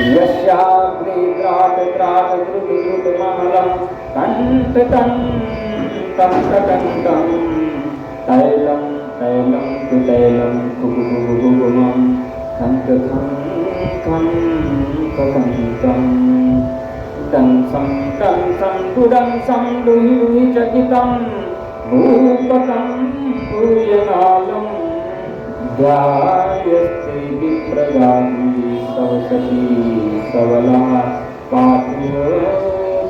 यस्याग्रे त्राट त्राट द्रुत द्रुत महलं कंठ कंठं तैलं तैलं तु तैलं कुकुकुकुकुकुमं कंकं कंकं दंसं दुदंसं दुहि चकितं भूपकं भूयनालं ध्यायस्ते विप्रगामी सवसती सबला पातु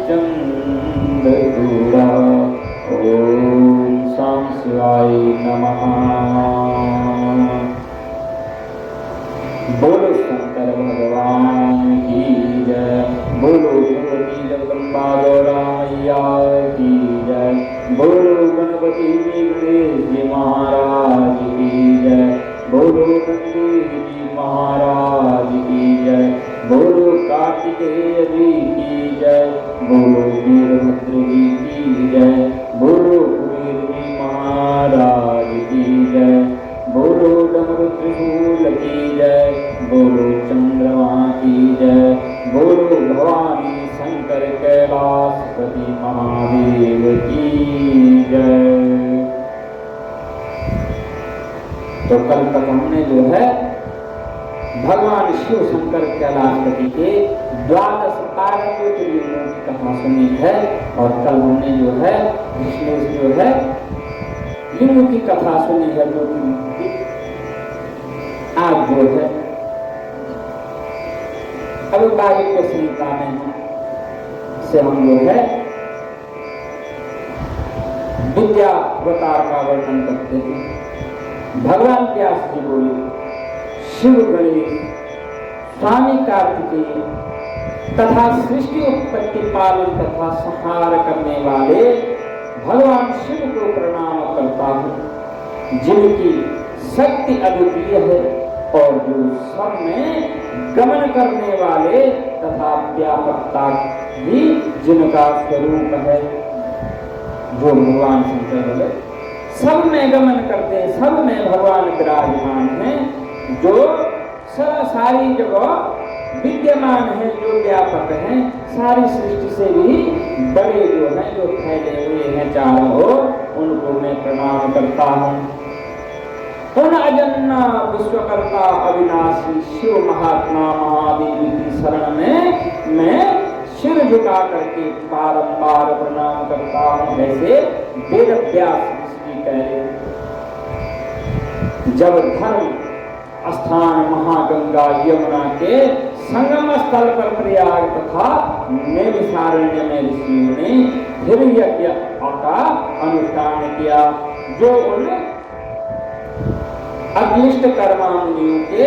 चंद्रचूड़ा। ओम शाम शिवाय नमः। बोलो शंकर भगवान की जय। बोलो भगवती जगदम्बा गौरा मैया की जय। बोलो गणपति गणेश जी महाराज की जय। बोलो नंदी जी महाराज की जय। बोलो कार्तिकेय जी की जय। बोलो वीरभद्र जी की जय। बोलो कुबेर जी महाराज की जय। बोलो डमरू त्रिशूल की जय। बोलो चंद्रमा की जय। बोलो भवानी शंकर कैलाशपति महादेव की जय। तो कल तक हमने जो है भगवान शिव शंकर कैलाशपति के 12 तारक ज्योतिर्लिंगों की कथा सुनी है। और कल हमने जो है विष्णु जो है लिंग की कथा सुनी है ज्योतिर्लिंग की। आज जो है अब वायव्य संहिता में से हम जो है विद्यावतार का वर्णन करते हैं। भगवान व्यास जी बोले, शिव गणेश स्वामी कार्तिकेय तथा सृष्टि उत्पत्ति पालन तथा संहार करने वाले भगवान शिव को प्रणाम करता हूँ, जिनकी शक्ति अद्वितीय है और जो सब में गमन करने वाले तथा व्यापकता भी जिनका स्वरूप है। जो भगवान शंकर है सब में गमन करते हैं, सब में भगवान विराजमान हैं, जो सारी जगह विद्यमान है, जो व्यापक हैं, सारी सृष्टि से भी बड़े जो हैं, जो फैले हुए हैं चारों ओर, उनको मैं प्रणाम करता हूँ। उन अजन्ना विश्वकर्ता अविनाशी शिव महात्मा महादेव की शरण में मैं सिर झुका करके बारंबार प्रणाम करता हूँ। ऐसे वेद व्यास ऋषि कह रहे। जब धर्म स्थान महागंगा यमुना के संगम स्थल पर प्रयाग तथा नैमिषारण्य में ऋषियों ने फिर यज्ञ का अनुष्ठान किया, जो उन अक्लिष्ट कर्मानुयों के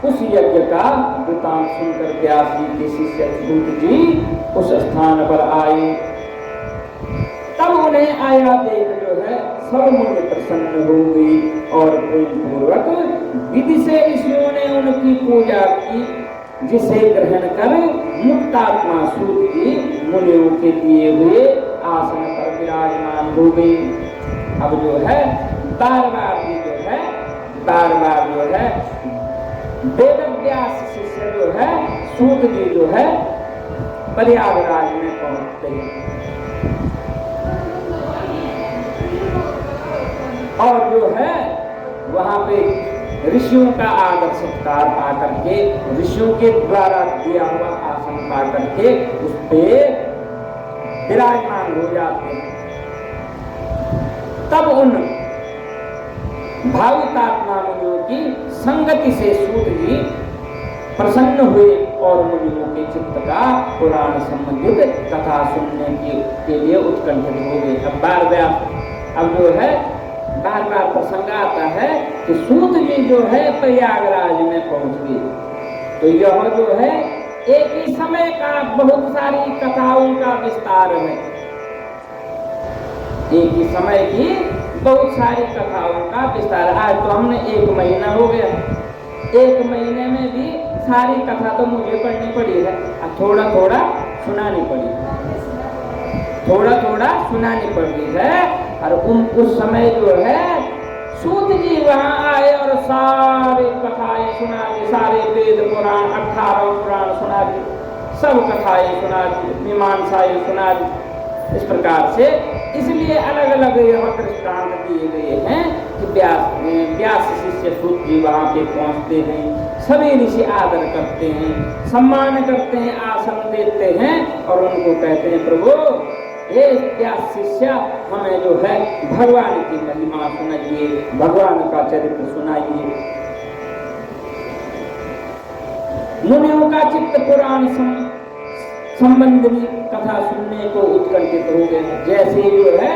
उस यज्ञ का वृतांत सुनकर व्यास जी के शिष्य सूत जी उस स्थान पर आए। तब उन्हें आया देख जो है सब मुनि प्रसन्न हो गई और प्रेम पूर्वक विधि से ऋषियों ने उनकी पूजा की, जिसे ग्रहण कर मुक्तात्मा सूत जी मुनियों के दिए हुए आसन पर विराजमान हो गई। अब जो है बार बार जो है वेद व्यास शिष्य जो है सूत जी जो है प्रयागराज में पहुंचते हैं और जो है वहां पे ऋषियों का आदर सत्कार पा करके, ऋषियों के द्वारा दिया हुआ आसन पा करके उस पे विराजमान हो जाते हैं। तब उन भावितात्मा मुनियों की संगति से सूत जी प्रसन्न हुए और मुनियों के चित्त का पुराण संबंधित कथा सुनने के लिए उत्कंठित हो गए। अब जो है बार बार प्रसंग आता है कि सूत जी जो है प्रयागराज में पहुंच गए। तो यह जो है एक ही समय का बहुत सारी कथाओं का विस्तार है, एक ही समय की बहुत सारी कथाओं का विस्तार। आज तो हमने 1 महीना हो गया, 1 महीने में भी सारी कथा तो मुझे पढ़नी पड़ी है, थोड़ा थोड़ा सुनानी पड़ी है। और उस समय जो है सूत जी वहां आए और सारे कथाएं सुना दी, सारे वेद पुराण 18 पुराण सुना दी, सब कथाएं सुना दी, मीमांसाएं सुना दी। इस प्रकार से इसलिए अलग अलग यहाँ दृष्टांत दिए गए हैं कि व्यास शिष्य सूत जी वहाँ पे पहुँचते हैं, सभी ऋषि आदर करते हैं, सम्मान करते हैं, आसन देते हैं और उनको कहते हैं प्रभु ये व्यास शिष्य हमें जो है भगवान की महिमा सुनाइए, भगवान का चरित्र सुनाइए। मुनियों का चित्त पुराण संबंधी कथा सुनने को उत्कंठित हो गए। जैसे जो है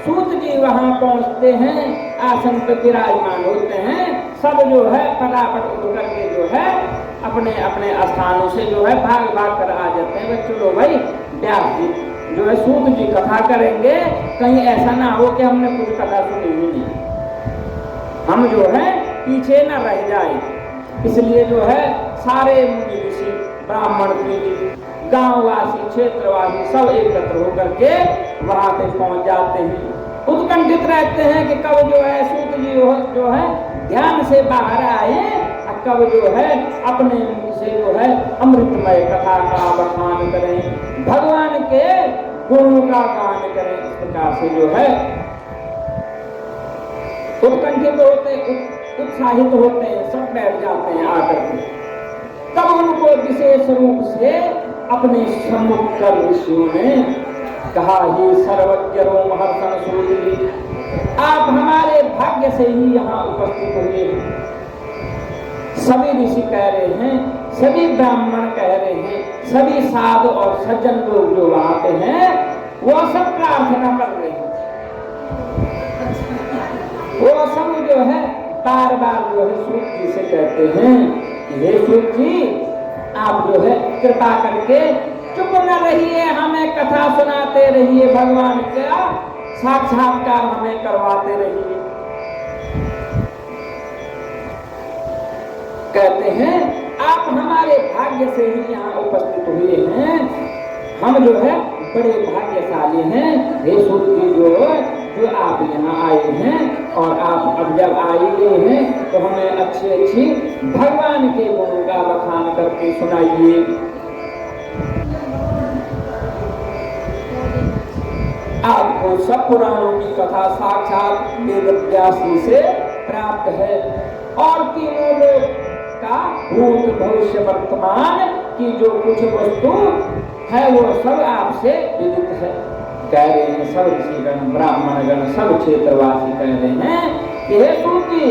सूत जी वहां पहुंचते हैं, आसन पर विराजमान होते हैं, सब जो है फटाफट उठ करके जो है अपने अपने स्थानों से जो है भाग भाग कर आ जाते हैं। चलो भाई व्यास जी जो है सूत जी कथा करेंगे, कहीं ऐसा ना हो कि हमने कुछ कथा सुनी ही नहीं, हम जो है पीछे न रह जाए। इसलिए जो है सारे मुनि ऋषि ब्राह्मण गांववासी क्षेत्रवासी सब एकत्र होकर के वहां पे पहुंच जाते हैं। उत्कंठित रहते हैं कि कब जो है सूत जी जो है ध्यान से बाहर आए और कब जो है अपने मुख से जो है अमृतमय कथा का बखान करें, भगवान के गुणों का गान करें। इस प्रकार से जो है उत्कंठित होते, उत्साहित होते हैं, सब बैठ जाते हैं आकर के। तब उनको विशेष रूप से अपने सम्मुख कर ऋषियों ने कहा, ये सर्वज्ञ रोमहर्षण सूत जी, आप हमारे भाग्य से ही यहाँ उपस्थित हुए हैं। सभी ऋषि कह रहे हैं, सभी ब्राह्मण कह रहे हैं, सभी साधु और सज्जन लोग जो वहां पे हैं वो सब प्रार्थना कर रहे हैं। वो सब जो है बार बार जो है सूत जी से कहते हैं कि हे सूत जी, आप जो है कृपा करके चुप न रहिए, हमें कथा सुनाते रहिए, भगवान का साक्षात्कार हमें करवाते रहिए। कहते हैं आप हमारे भाग्य से ही यहाँ उपस्थित हुए हैं, हम जो है बड़े भाग्यशाली हैं। हे सूत जी जो आप यहाँ आए हैं और आप अब जब आए गए हैं तो हमें अच्छी अच्छी भगवान के गुणों का बखान करके सुनाइए। आपको सब पुराणों की कथा साक्षात वेद व्यास जी से प्राप्त है और तीनों लोग का भूत भविष्य वर्तमान की जो कुछ वस्तु है वो सब आपसे विदित है। कह रहे हैं सब ऋषिगण ब्राह्मण गण सब क्षेत्रवासी कह रहे हैं कि हे सूत जी,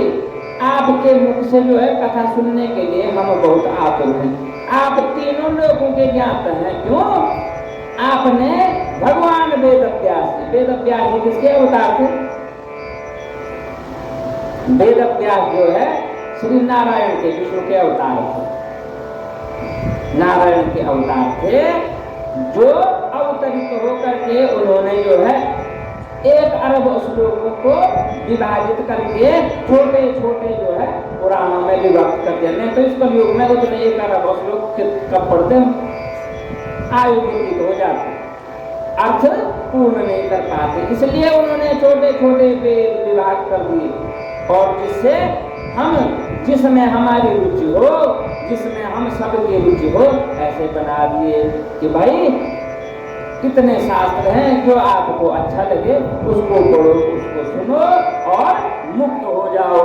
आपके मुख से जो है कथा सुनने के लिए हम बहुत आतुर हैं। आप तीनों लोगों के ज्ञात हैं, क्यों? आपने भगवान वेद व्यास जी किसके अवतार थे? वेद व्यास जो है श्री नारायण के, विष्णु के अवतार थे, नारायण के अवतार थे, जो अवतरित होकर के उन्होंने जो है 1 अरब श्लोकों को विभाजित करके छोटे छोटे जो है पुराणों में विभक्त कर दिया। नहीं तो इस कलयुग में उतने 1 अरब श्लोक कब पढ़ते आयु व्यतीत हो जाती, अर्थ पूर्ण नहीं कर पाते। इसलिए उन्होंने छोटे छोटे वेद विभाग कर दिए और जिससे हम जिसमें हमारी रुचि हो, जिसमें हम सबकी रुचि हो, ऐसे बना दिए कि भाई कितने शास्त्र हैं, जो आपको अच्छा लगे उसको पढ़ो, उसको सुनो और मुक्त हो जाओ।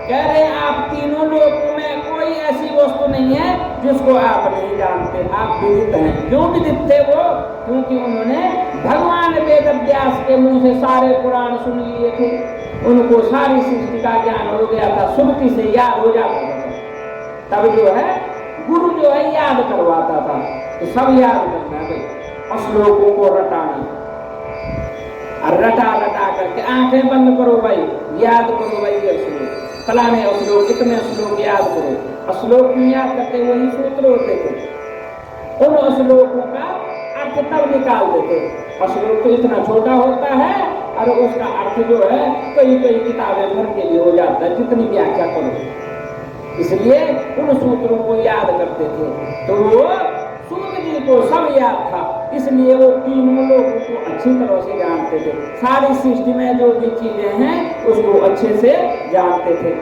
कह रहे हैं आप तीनों लोगों में कोई ऐसी वस्तु नहीं है जिसको आप नहीं जानते, आप विदित हैं। क्यों विदित थे वो? क्योंकि उन्होंने भगवान वेद व्यास के मुंह से सारे पुराण सुन लिए थे, उनको सारी सृष्टि का ज्ञान हो गया था, सुमति से याद हो जाता था। तब जो है गुरु जो है याद करवाता था, तो सब याद करना है भाई, श्लोकों को रटाना और रटा रटा करके आंखें बंद करो भाई, याद करो भाई ये श्लोक, फलाने श्लोक, इतने श्लोक याद करो। श्लोक क्यों याद करते? वही सूत्र होते थे, उन श्लोकों का अर्थ तब निकाल देते। श्लोक तो इतना छोटा होता है और उसका अर्थ जो है कई कई किताबें भर के भी हो जाता है, जितनी व्याख्या करो। इसलिए उन सूत्रों को याद करते थे, तो वो सूत जी को सब याद था, इसलिए वो तीनों लोगों को अच्छी तरह से जानते थे। सारी सृष्टि में जो भी चीजें हैं उसको अच्छे से जानते थे।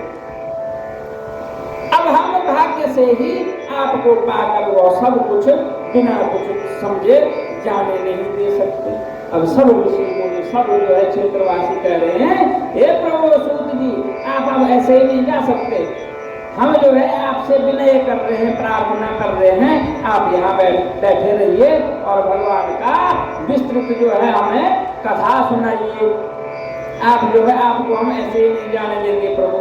अब हम भाग्य से ही आपको पाकर वो सब कुछ बिना कुछ समझे जाने नहीं दे सकते। अब सब ऋषि मुनि सब जो है क्षेत्रवासी कह रहे हैं, हे प्रभु सूत जी, आप अब ऐसे ही नहीं जा सकते, हम जो है आपसे विनय कर रहे हैं, प्रार्थना कर रहे हैं, आप यहाँ बैठे रहिए और भगवान का विस्तृत जो है हमें कथा सुनाइए। आप जो है आपको हम ऐसे ही नहीं जाने देंगे प्रभु।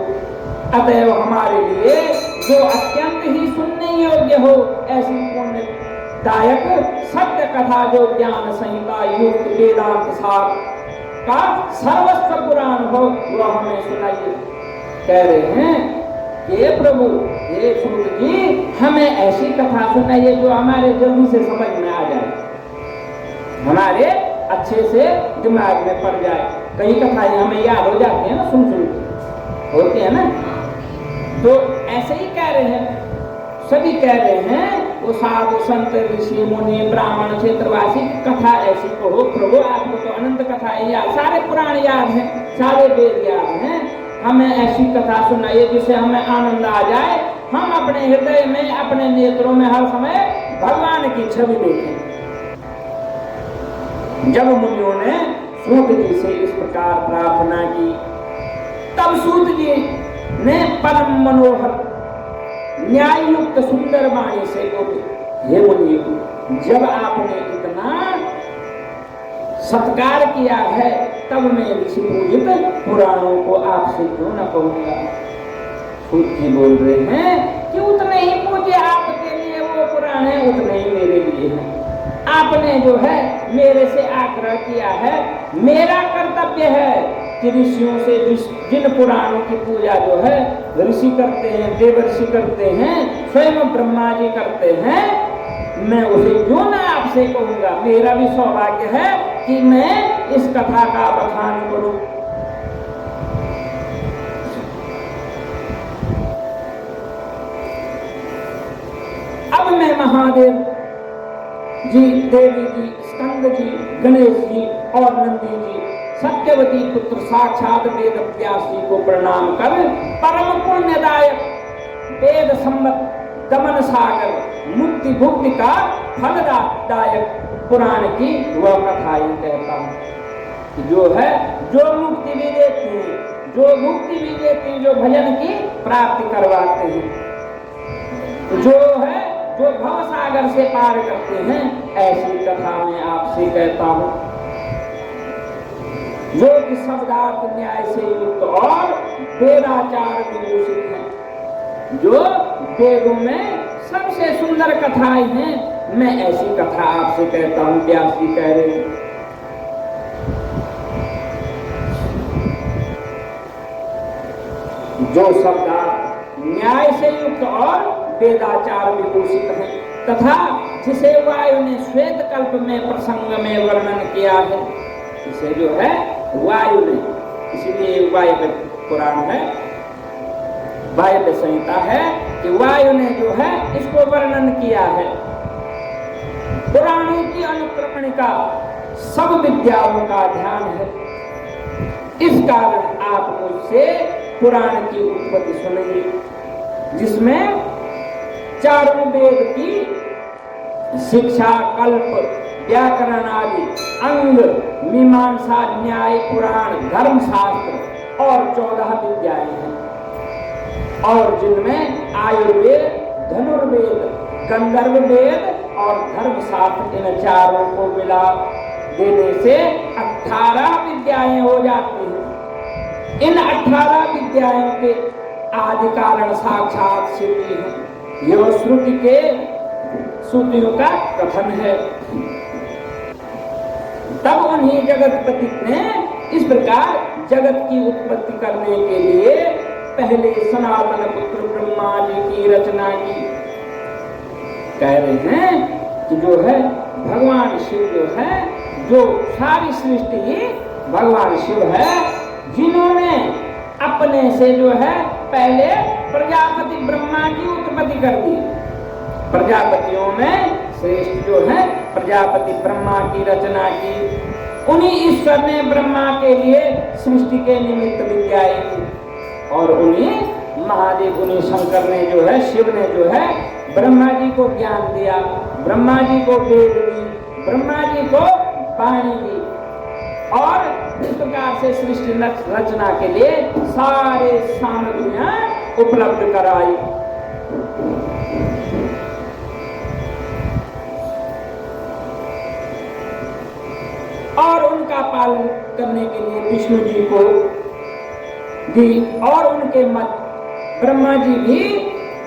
अतएव हमारे लिए जो अत्यंत ही सुनने योग्य हो ऐसी पुण्यदायक सत्य कथा, जो ज्ञान संहिता युक्त वेदांत सार का सर्वस्व पुराण हो, वह हमें सुनाइए। कह रहे हैं ये प्रभु, ये सूत जी, हमें ऐसी कथा सुनाइए जो हमारे जल्दी से समझ में आ जाए, हमारे अच्छे से दिमाग में पड़ जाए। कई कथाएं हमें याद हो जाती है ना, सुन होती है ना। तो ऐसे ही कह रहे हैं, सभी कह रहे हैं, वो साधु संत ऋषि मुनि ब्राह्मण क्षेत्रवासी कथा ऐसी कहो प्रभु, आपको तो अनंत कथाएं याद, सारे पुराण याद हैं, सारे वेद याद हैं, हमें ऐसी कथा सुनाइए जिससे हमें आनंद आ जाए, हम अपने हृदय में अपने नेत्रों में हर समय भगवान की छवि देखें। जब मुनियों ने सूत जी से इस प्रकार प्रार्थना की, तब सूत जी ने परम मनोहर न्याय युक्त सुंदर वाणी से बोले, हे मुनि, जब आपने इतना सत्कार किया है तब मैं ऋषि पूजित पुराणों को आपसे क्यों न कहूंगा। सूत जी बोल रहे हैं कि उतने ही पूज्य आपके लिए वो पुराण है, उतने ही मेरे लिए है। आपने जो है मेरे से आग्रह किया है, मेरा कर्तव्य है कि ऋषियों से जिन पुराणों की पूजा जो है ऋषि करते हैं, देवर्षि करते हैं, स्वयं ब्रह्मा जी करते हैं, मैं उसे क्यों ना आपसे कहूंगा। मेरा भी सौभाग्य है कि मैं इस कथा का बखान करूं। अब मैं महादेव जी, देवी जी, स्कंद जी, गणेश जी और नंदी जी, सत्यवती पुत्र साक्षात वेद व्यास जी को प्रणाम कर परम पुण्यदायक वेद सम्मत दमन सागर मुक्ति भुक्ति का फलदायक पुराण की वह कथा ही कहता हूँ, जो है जो मुक्ति भी देती है, जो मुक्ति भी देती है, जो भजन की प्राप्ति करवाते हैं, जो है जो भव सागर से पार करते हैं, ऐसी कथा मैं आपसे कहता हूँ, जो कि शब्दार्थ न्याय से युक्त और वेदाचार विभूषित है, जो वेदों में सबसे सुंदर कथाएं हैं, मैं ऐसी कथा आपसे कहता हूँ। व्यास जी कह रहे हैं, जो शब्दार्थ न्याय से युक्त और वेदाचार विभूषित है, तथा जिसे वायु ने श्वेत कल्प में प्रसंग में वर्णन किया है, इसे जो है वायु ने, इसलिए वायु पुराण है, वायु संहिता है कि वायु ने जो है इसको वर्णन किया है। पुराणों की अनुक्रमणिका सब विद्याओं का ध्यान है, इस कारण आप मुझसे पुराण की उत्पत्ति सुनेंगे, जिसमें चारों वेद की शिक्षा, कल्प, व्याकरण आदि अंग, मीमांसा, न्याय, पुराण, धर्मशास्त्र और 14 विद्याएं हैं, और जिनमें आयुर्वेद, धनुर्वेद, गंधर्व वेद और धर्मशास्त्र, इन चारों को मिला देने से 18 विद्याएं हो जाती हैं। इन 18 विद्याओं के आदि कारण साक्षात शिव जी हैं। यह श्रुति के श्रुतियों का कथन है। तब उन्हीं जगतपति ने इस प्रकार जगत की उत्पत्ति करने के लिए पहले सनातन पुत्र ब्रह्मा जी की रचना की। कह रहे हैं कि जो है भगवान शिव जो है, जो सारी सृष्टि ही भगवान शिव है, जिन्होंने अपने से जो है पहले प्रजापति ब्रह्मा की उत्पत्ति कर दी। प्रजापतियों में श्रेष्ठ जो है प्रजापति ब्रह्मा की रचना की। उन्हीं ईश्वर ने ब्रह्मा के लिए सृष्टि के निमित्त विद्याएं दी, और उन्हीं महादेव, उन्हीं शंकर ने जो है, शिव ने जो है ब्रह्मा जी को ज्ञान दिया, ब्रह्मा जी को वेद दी, ब्रह्मा जी को वाणी दी और इस प्रकार से सृष्टि रचना के लिए सारे सामग्रियां उपलब्ध कराई। और उनका पालन करने के लिए विष्णु जी को दी और उनके मत ब्रह्मा जी भी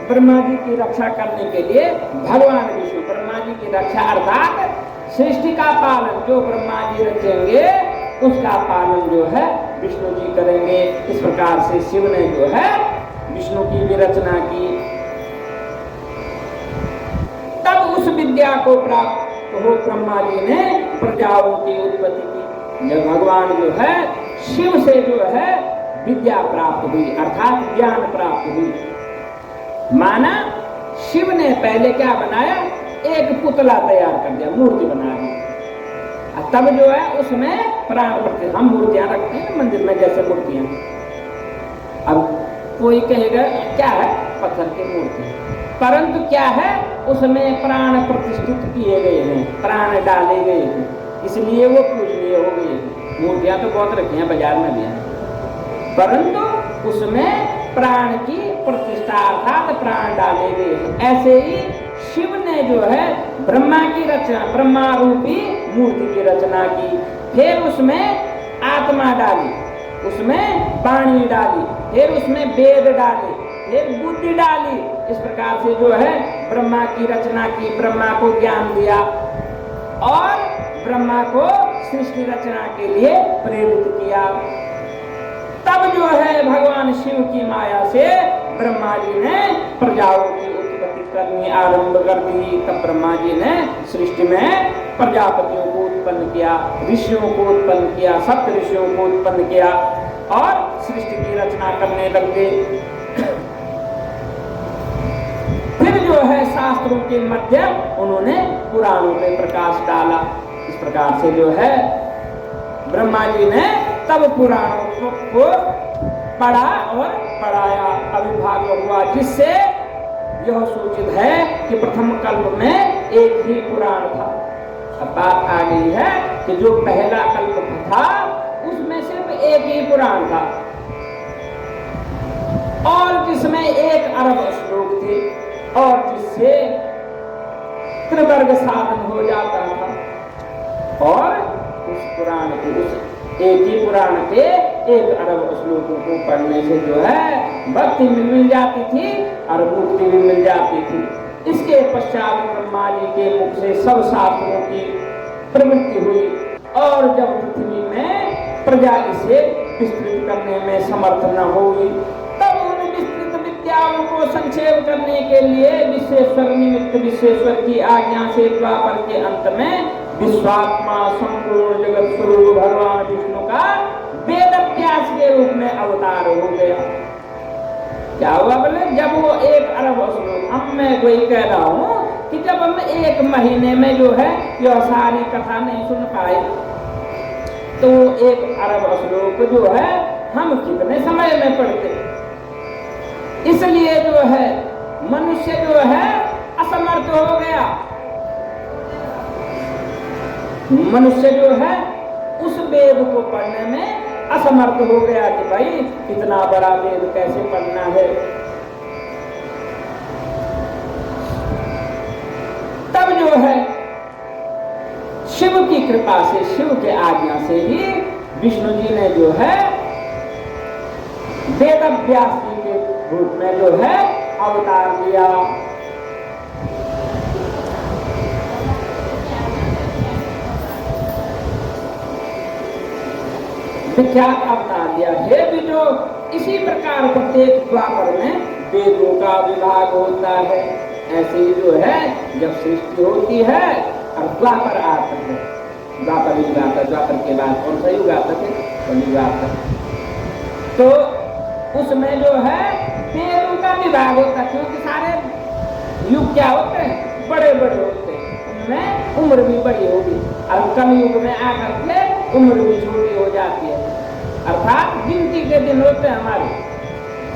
ब्रह्मा जी की रक्षा करने के लिए भगवान विष्णु ब्रह्मा जी की रक्षा अर्थात सृष्टि का पालन जो ब्रह्मा जी रचेंगे उसका पालन जो है विष्णु जी करेंगे। इस प्रकार से शिव ने जो है विष्णु की भी रचना की। तब उस विद्या को प्राप्त हो ब्रह्मा जी ने प्रजाओं की उत्पत्ति की। जब भगवान जो है शिव से जो है विद्या प्राप्त हुई अर्थात ज्ञान प्राप्त हुई। माना शिव ने पहले क्या बनाया, एक पुतला तैयार कर दिया, मूर्ति बना दी। तब जो है उसमें प्राण प्रतिष्ठा, हम मूर्तियां रखते हैं मंदिर में जैसे मूर्तियां। अब कोई कहेगा क्या है, पत्थर की मूर्ति, परंतु क्या है उसमें प्राण प्रतिष्ठित किए गए हैं, प्राण डाले गए हैं, इसलिए वो पूजनीय हो गई है। मूर्तियां तो बहुत रखी हैं, बाजार में भी हैं, परंतु उसमें प्राण की प्रतिष्ठा अर्थात प्राण डाले गए। ऐसे ही शिव ने जो है ब्रह्मा की रचना, ब्रह्मा रूपी मूर्ति की रचना की, फिर उसमें आत्मा डाली, उसमें वाणी डाली, फिर उसमें वेद डाले, फिर बुद्धि डाली। इस प्रकार से जो है ब्रह्मा की रचना की, ब्रह्मा को ज्ञान दिया और ब्रह्मा को सृष्टि रचना के लिए प्रेरित किया। तब जो है भगवान शिव की माया से ब्रह्मा जी ने प्रजाओं की उत्पत्ति करनी आरंभ कर दी। तब ब्रह्मा जी ने सृष्टि में प्रजापतियों को उत्पन्न किया, ऋषियों को उत्पन्न किया, सप्त ऋषियों को उत्पन्न किया और सृष्टि की रचना करने लग गए। फिर जो है शास्त्रों के माध्यम उन्होंने पुराणों में प्रकाश डाला। इस प्रकार से जो है ब्रह्मा जी ने तब पुराणों को पढ़ा और पढ़ाया, अविभाज्य हुआ, जिससे यह सूचित है कि प्रथम कल्प में एक ही पुराण था। अब बात आ गई है कि जो पहला कल्प था उसमें सिर्फ एक ही पुराण था और जिसमें 1 अरब श्लोक थे और जिससे त्रिवर्ग साधन हो जाता था। और उस पुराण को, उस एक ही पुराण के 1 अरब श्लोकों को पढ़ने से जो है भक्ति भी मिल जाती थी और मुक्ति भी मिल जाती थी। इसके पश्चात ब्रह्मा जी के मुख से सब शास्त्रों की प्रवृत्ति हुई और जब पृथ्वी में प्रजा इसे विस्तृत करने में समर्थ न हुई तब उन विस्तृत विद्याओं को संक्षेप करने के लिए विश्वेश्वर निमित्त विश्वेश्वर की आज्ञा से द्वापर के अंत में विश्वात्मा संपूर्ण जगत स्वरूप भगवान विष्णु का वेद व्यास के रूप में अवतार हो गया। क्या हुआ बोले, जब वो 1 अरब श्लोक, अब मैं वही कह रहा हूँ कि जब हम 1 महीने में जो है यह सारी कथा नहीं सुन पाए तो 1 अरब श्लोक जो है हम कितने समय में पढ़ते। इसलिए जो है मनुष्य जो है असमर्थ हो गया। मनुष्य जो है उस वेद को पढ़ने में असमर्थ हो गया कि भाई इतना बड़ा वेद कैसे पढ़ना है। तब जो है शिव की कृपा से, शिव के आज्ञा से ही विष्णु जी ने जो है वेद व्यास जी के रूप में जो है अवतार लिया। विख्यात अवतार दिया है भी जो इसी प्रकार प्रत्येक द्वापर में वेदों का विभाग होता है। ऐसे ही जो है जब सृष्टि होती है और द्वापर आता है, द्वापर युग आता है, द्वापर के बाद कौन सा युग आता है, कलयुग आता है, तो उसमें जो है वेदों का विभाग होता है। क्योंकि सारे युग क्या होते हैं, बड़े बड़े होते हैं, उनमें उम्र भी बड़ी होगी और कलयुग में आकर के उम्र भी छोटी हो जाती है। अर्थात गिनती के दिन होते हैं हमारे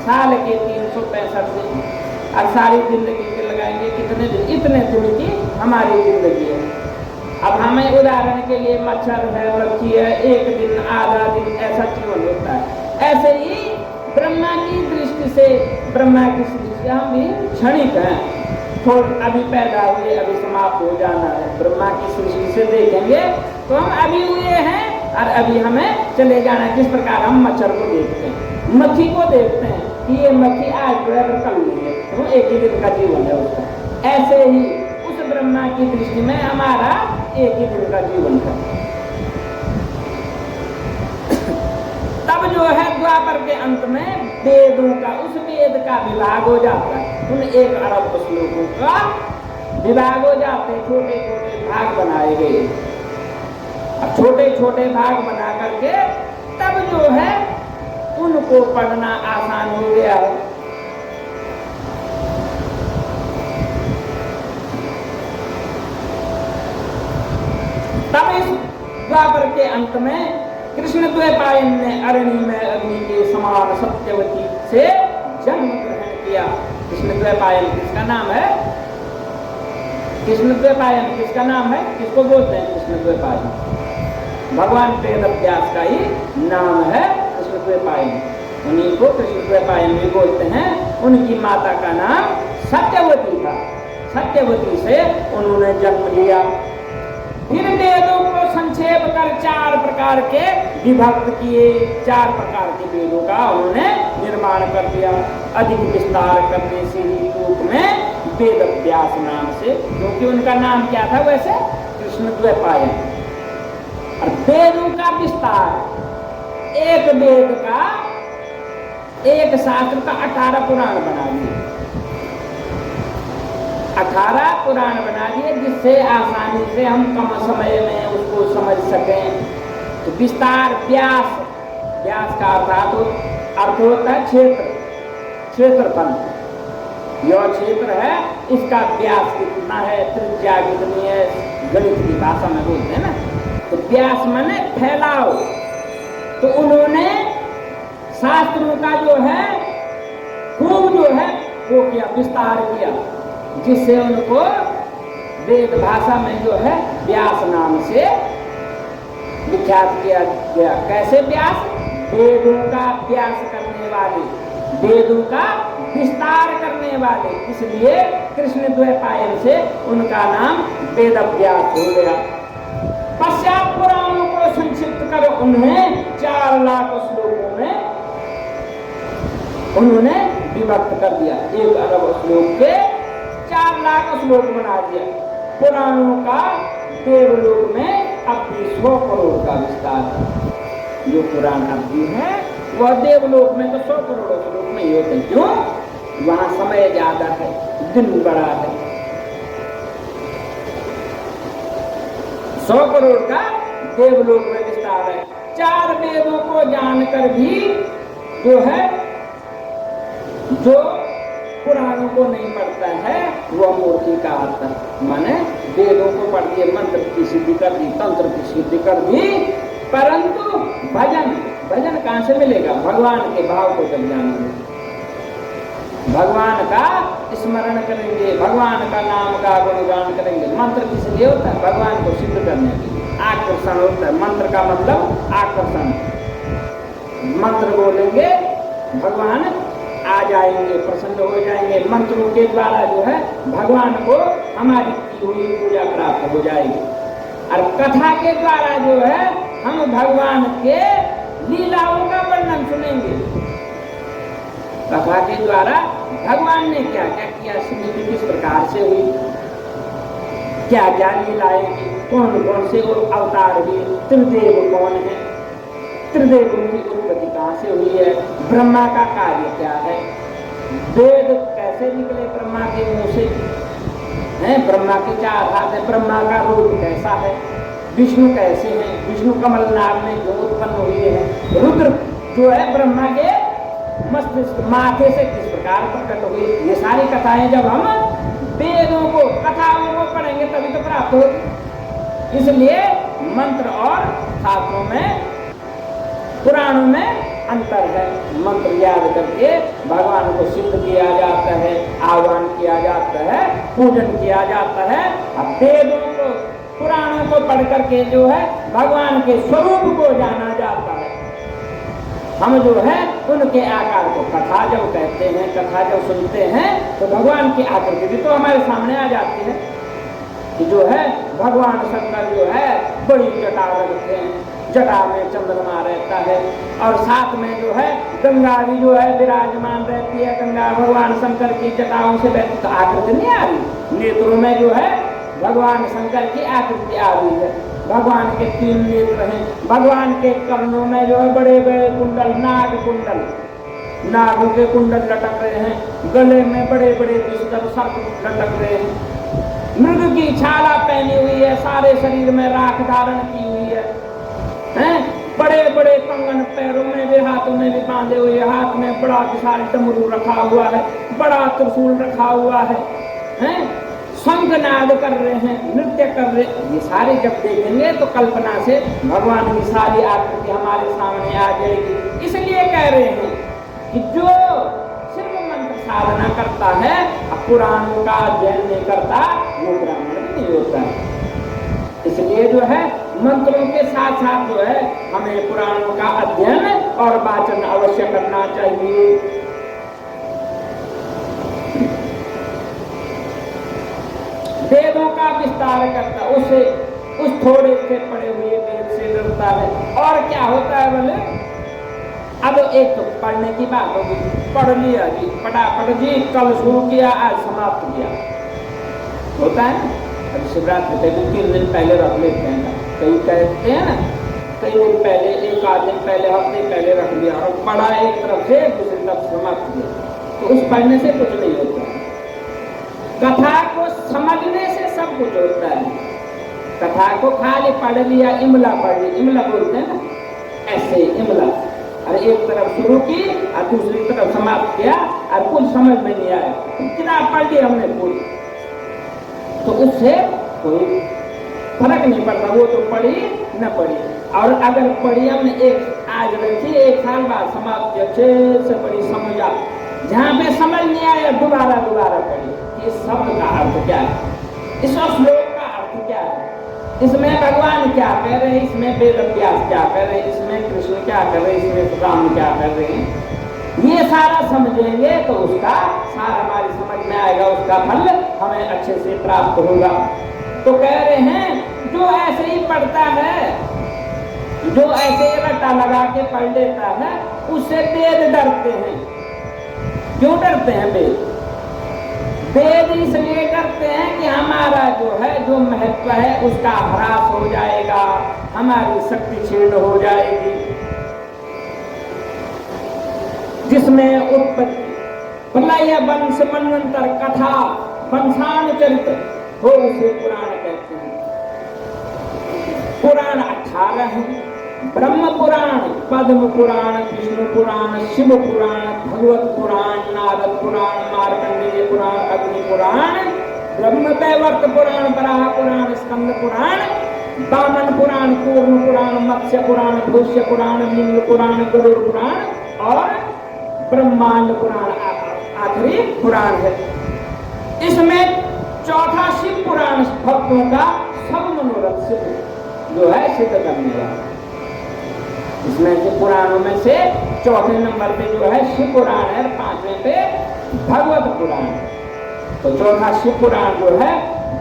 साल के 365 दिन और सारी जिंदगी के लगाए जाएंगे कितने दिन, इतने दिन की हमारी जिंदगी है। अब हमें उदाहरण के लिए मच्छर है, मक्खी है, एक दिन आधा दिन ऐसा जीवन होता है। ऐसे ही ब्रह्मा की दृष्टि से, ब्रह्मा की सृष्टि हम भी क्षणिक हैं, थोड़ा अभी पैदा हुए अभी समाप्त हो जाना है। ब्रह्मा की सृष्टि से देखेंगे तो हम अभी हुए हैं और अभी हमें चले जाना है। जिस प्रकार हम मच्छर को देखते हैं, मक्खी को देखते हैं कि ये मक्खी आज जो है कल नहीं है, तो एक ही दिन का जीवन है उसका। ऐसे ही उस ब्रह्मा की दृष्टि में हमारा एक ही दिन का जीवन है। तब जो है द्वापर के अंत में वेदों का, उस वेद का विभाग हो जाता है। उन 1 अरब श्लोकों का विभाग हो जाते, छोटे छोटे भाग बनाए गए। अब छोटे छोटे भाग बना करके तब जो है उनको पढ़ना आसान हो गया है। तब इस द्वापर के अंत में कृष्ण द्वैपायन ने अरणी में अग्नि के समान सत्यवती से जन्म ग्रहण किया। कृष्ण द्वैपायन किसका नाम है? कृष्ण द्वैपायन किसका नाम है? किसको बोलते हैं कृष्ण द्वैपायन? भगवान वेद व्यास का ही नाम है कृष्ण द्वैपायन। उन्हीं को कृष्ण द्वैपायन भी बोलते हैं। उनकी माता का नाम सत्यवती था। सत्यवती से उन्होंने जन्म लिया। फिर वेदों को संक्षेप कर 4 प्रकार के विभक्त किए। 4 प्रकार के वेदों का उन्होंने निर्माण कर दिया। अधिक विस्तार करने से ही रूप में वेद व्यास नाम से, क्योंकि उनका नाम क्या था वैसे? कृष्ण द्वैपायन। और वेदों का विस्तार, एक वेद का, एक शास्त्र का 18 पुराण बना दिए। 18 पुराण बना दिए, जिससे आसानी से हम कम समय में उसको समझ सकें। तो विस्तार, व्यास, व्यास का अर्थ होता है क्षेत्र, क्षेत्रफल। यह क्षेत्र है, इसका व्यास कितना है, त्रिज्या कितनी है, गणित की भाषा में बोलते हैं ना। तो व्यास माने फैलाव। तो उन्होंने शास्त्रों का जो है खूब जो है वो किया, विस्तार किया, जिससे उनको वेद भाषा में जो है व्यास नाम से विख्यात किया गया। कैसे व्यास? वेदों का व्यास करने वाले, वेदों का विस्तार करने वाले, इसलिए कृष्ण द्वैपायन से उनका नाम वेद व्यास हो गया। पश्चात पुराणों को संक्षिप्त कर उन्हें 4 लाख श्लोकों में उन्होंने विभक्त कर दिया। 1 अरब श्लोक के 4 लाख श्लोक बना दिया। पुराणों का देवलोक में अब भी 100 करोड़ का विस्तार है। जो पुराण अब भी है वह देवलोक में तो 100 करोड़ श्लोक में ही होते हैं। क्यों? वहां समय ज्यादा है, दिन बड़ा है। 100 करोड़ का देवलोक में विस्तार है। 4 वेदों को जानकर भी जो है, जो पुराणों को नहीं पढ़ता है वह मूर्ति का आता है। माने वेदों को पढ़ दिए, मंत्र की सिद्धि कर दी, तंत्र की सिद्धि कर दी, परंतु भजन कहां से मिलेगा? भगवान के भाव को जब जानेंगे, भगवान का स्मरण करेंगे, भगवान का नाम का गुणगान करेंगे। मंत्र किस लिए होता है? भगवान को सिद्ध करने के लिए, आकर्षण होता है। मंत्र का मतलब आकर्षण। मंत्र बोलेंगे, भगवान आ जाएंगे, प्रसन्न हो जाएंगे। मंत्रों के द्वारा जो है भगवान को हमारी की हुई पूजा प्राप्त हो जाएगी। और कथा के द्वारा जो है हम भगवान के लीलाओं का वर्णन सुनेंगे। कथा के द्वारा भगवान ने क्या क्या किया, सृष्टि किस प्रकार से हुई, क्या क्या लीलाएं की, कौन कौन से अवतार हुए, त्रिदेव कौन है, त्रिदेवों की उत्पत्ति कहाँ से हुई है, ब्रह्मा का कार्य क्या है, वेद कैसे निकले ब्रह्मा के मुंह से, हैं ब्रह्मा के 4 हाथ है, ब्रह्मा का रूप कैसा है, विष्णु कैसे हैं, विष्णु कमलनाभ में जो उत्पन्न हुए हैं, रुद्र जो है ब्रह्मा के मस्तिष्क माथे से किस प्रकार प्रकट हुई। ये सारी कथाएं जब हम वेदों को, कथाओं को पढ़ेंगे तभी तो प्राप्त होगी। इसलिए मंत्र और शास्त्रों में, पुराणों में अंतर है। मंत्र याद करके भगवान को सिद्ध किया जाता है, आह्वान किया जाता है, पूजन किया जाता है। अब वेदों को, पुराणों को पढ़ करके जो है भगवान के स्वरूप को जाना जाता है। हम जो है उनके आकार को कथा जब कहते हैं, कथा जब सुनते हैं तो भगवान की आकृति भी तो हमारे सामने आ जाती है कि जो है भगवान शंकर जो है बड़ी जटा रखते हैं, जटा में चंद्रमा रहता है और साथ में जो है गंगा भी जो है विराजमान रहती है। गंगा भगवान शंकर की जटाओं से बहती, तो आकृति नहीं आ रही। नेत्रों में जो है भगवान शंकर की आकृति आ रही है। भगवान के 3 नेत्र हैं। भगवान के कर्णों में जो है बड़े बड़े कुंडल, नाग कुंडल, नागों के कुंडल लटक रहे हैं। गले में बड़े बड़े विषधर सर्प लटक रहे हैं। मृग की छाला पहनी हुई है, सारे शरीर में राख धारण की हुई है, हैं? बड़े बड़े कंगन पैरों में भी, हाथों में भी बांधे हुए, हाथ में बड़ा विशाल डमरू रखा हुआ है, बड़ा त्रिशूल रखा हुआ है, हैं? शंखनाद कर रहे हैं, नृत्य कर रहे हैं। ये सारे जब देखेंगे तो कल्पना से भगवान की सारी आकृति हमारे सामने आ जाएगी। इसलिए कह रहे हैं कि जो सिर्फ मंत्र साधना करता है, पुराणों का अध्ययन नहीं करता, वो ब्राह्मण भी नहीं होता है। इसलिए जो है मंत्रों के साथ साथ जो है हमें पुराणों का अध्ययन और वाचन अवश्य करना चाहिए। वेदों का विस्तार करता, उसे उस थोड़े से पढ़े हुए वेद से डरता है। और क्या होता है बोले, अब एक तो पढ़ने की बात होगी, पढ़ लिया जी, फटाफट जी, कल शुरू किया, आज समाप्त किया, होता है। अब शिवरात्रि पे 3 दिन पहले रख लेते हैं, कई कहते हैं ना, कई दिन पहले, 1 आध दिन पहले, हफ्ते पहले रख लिया और पढ़ा एक तरफ से दूसरी तरफ समाप्त किया, तो उस पढ़ने से कुछ नहीं होता। कथा को समझने से सब कुछ होता है। कथा को खाली पढ़ लिया, इमला पढ़ ली, इमला बोलते हैं ना, ऐसे इमला, अरे एक तरफ शुरू की और दूसरी तरफ समाप्त किया और कुछ समझ में नहीं आया, किताब पढ़ ली हमने पूरी, तो उससे कोई फर्क नहीं पड़ता, वो तो पढ़ी न पढ़ी। और अगर पढ़ी हमने एक आज रखी, 1 साल बाद समाप्त किया, अच्छे से पढ़ी, समझा, जहाँ पे समझ नहीं आया दोबारा पढ़ी, इस शब्द का अर्थ क्या है, इस श्लोक का अर्थ क्या है, इसमें भगवान क्या कह रहे हैं, इसमें वेद व्यास क्या कर रहे हैं, इसमें कृष्ण क्या कर रहे हैं, इसमें राम क्या कर रहे हैं, ये सारा समझेंगे तो उसका सारा हमारी समझ में आएगा, उसका फल हमें अच्छे से प्राप्त होगा। तो कह रहे हैं जो ऐसे ही पढ़ता है, जो ऐसे रट्टा लगा के पढ़ लेता है, उससे वेद डरते हैं। क्यों डरते हैं वेद? वेद इसलिए करते हैं कि हमारा जो है, जो महत्व है उसका ह्रास हो जाएगा, हमारी शक्ति क्षीण हो जाएगी। जिसमें उत्पत्ति, प्रलय, वंश, मनवंतर, कथा, वंशानुचरित हो, उसे पुराण कहते हैं। पुराण 18 हैं, ब्रह्म पुराण, पद्म पुराण, विष्णु पुराण, शिव पुराण, भगवत पुराण, नारद पुराण, मार्कंडेय पुराण, अग्नि पुराण, ब्रह्मवैवर्त पुराण, वराह पुराण, स्कंद पुराण, वामन पुराण, कूर्म पुराण, मत्स्य पुराण, भविष्य पुराण, लिंग पुराण, गरुड़ पुराण और ब्रह्मांड पुराण आखिरी पुराण है। इसमें चौथा शिव पुराण भक्तों का सब मनोरथ सिद्ध जो है सिद्ध करने वाला। इसमें से पुराणों में से चौथे नंबर पे जो है शिव पुराण है, 5वें पे भगवत पुराण। तो चौथा शिव पुराण जो है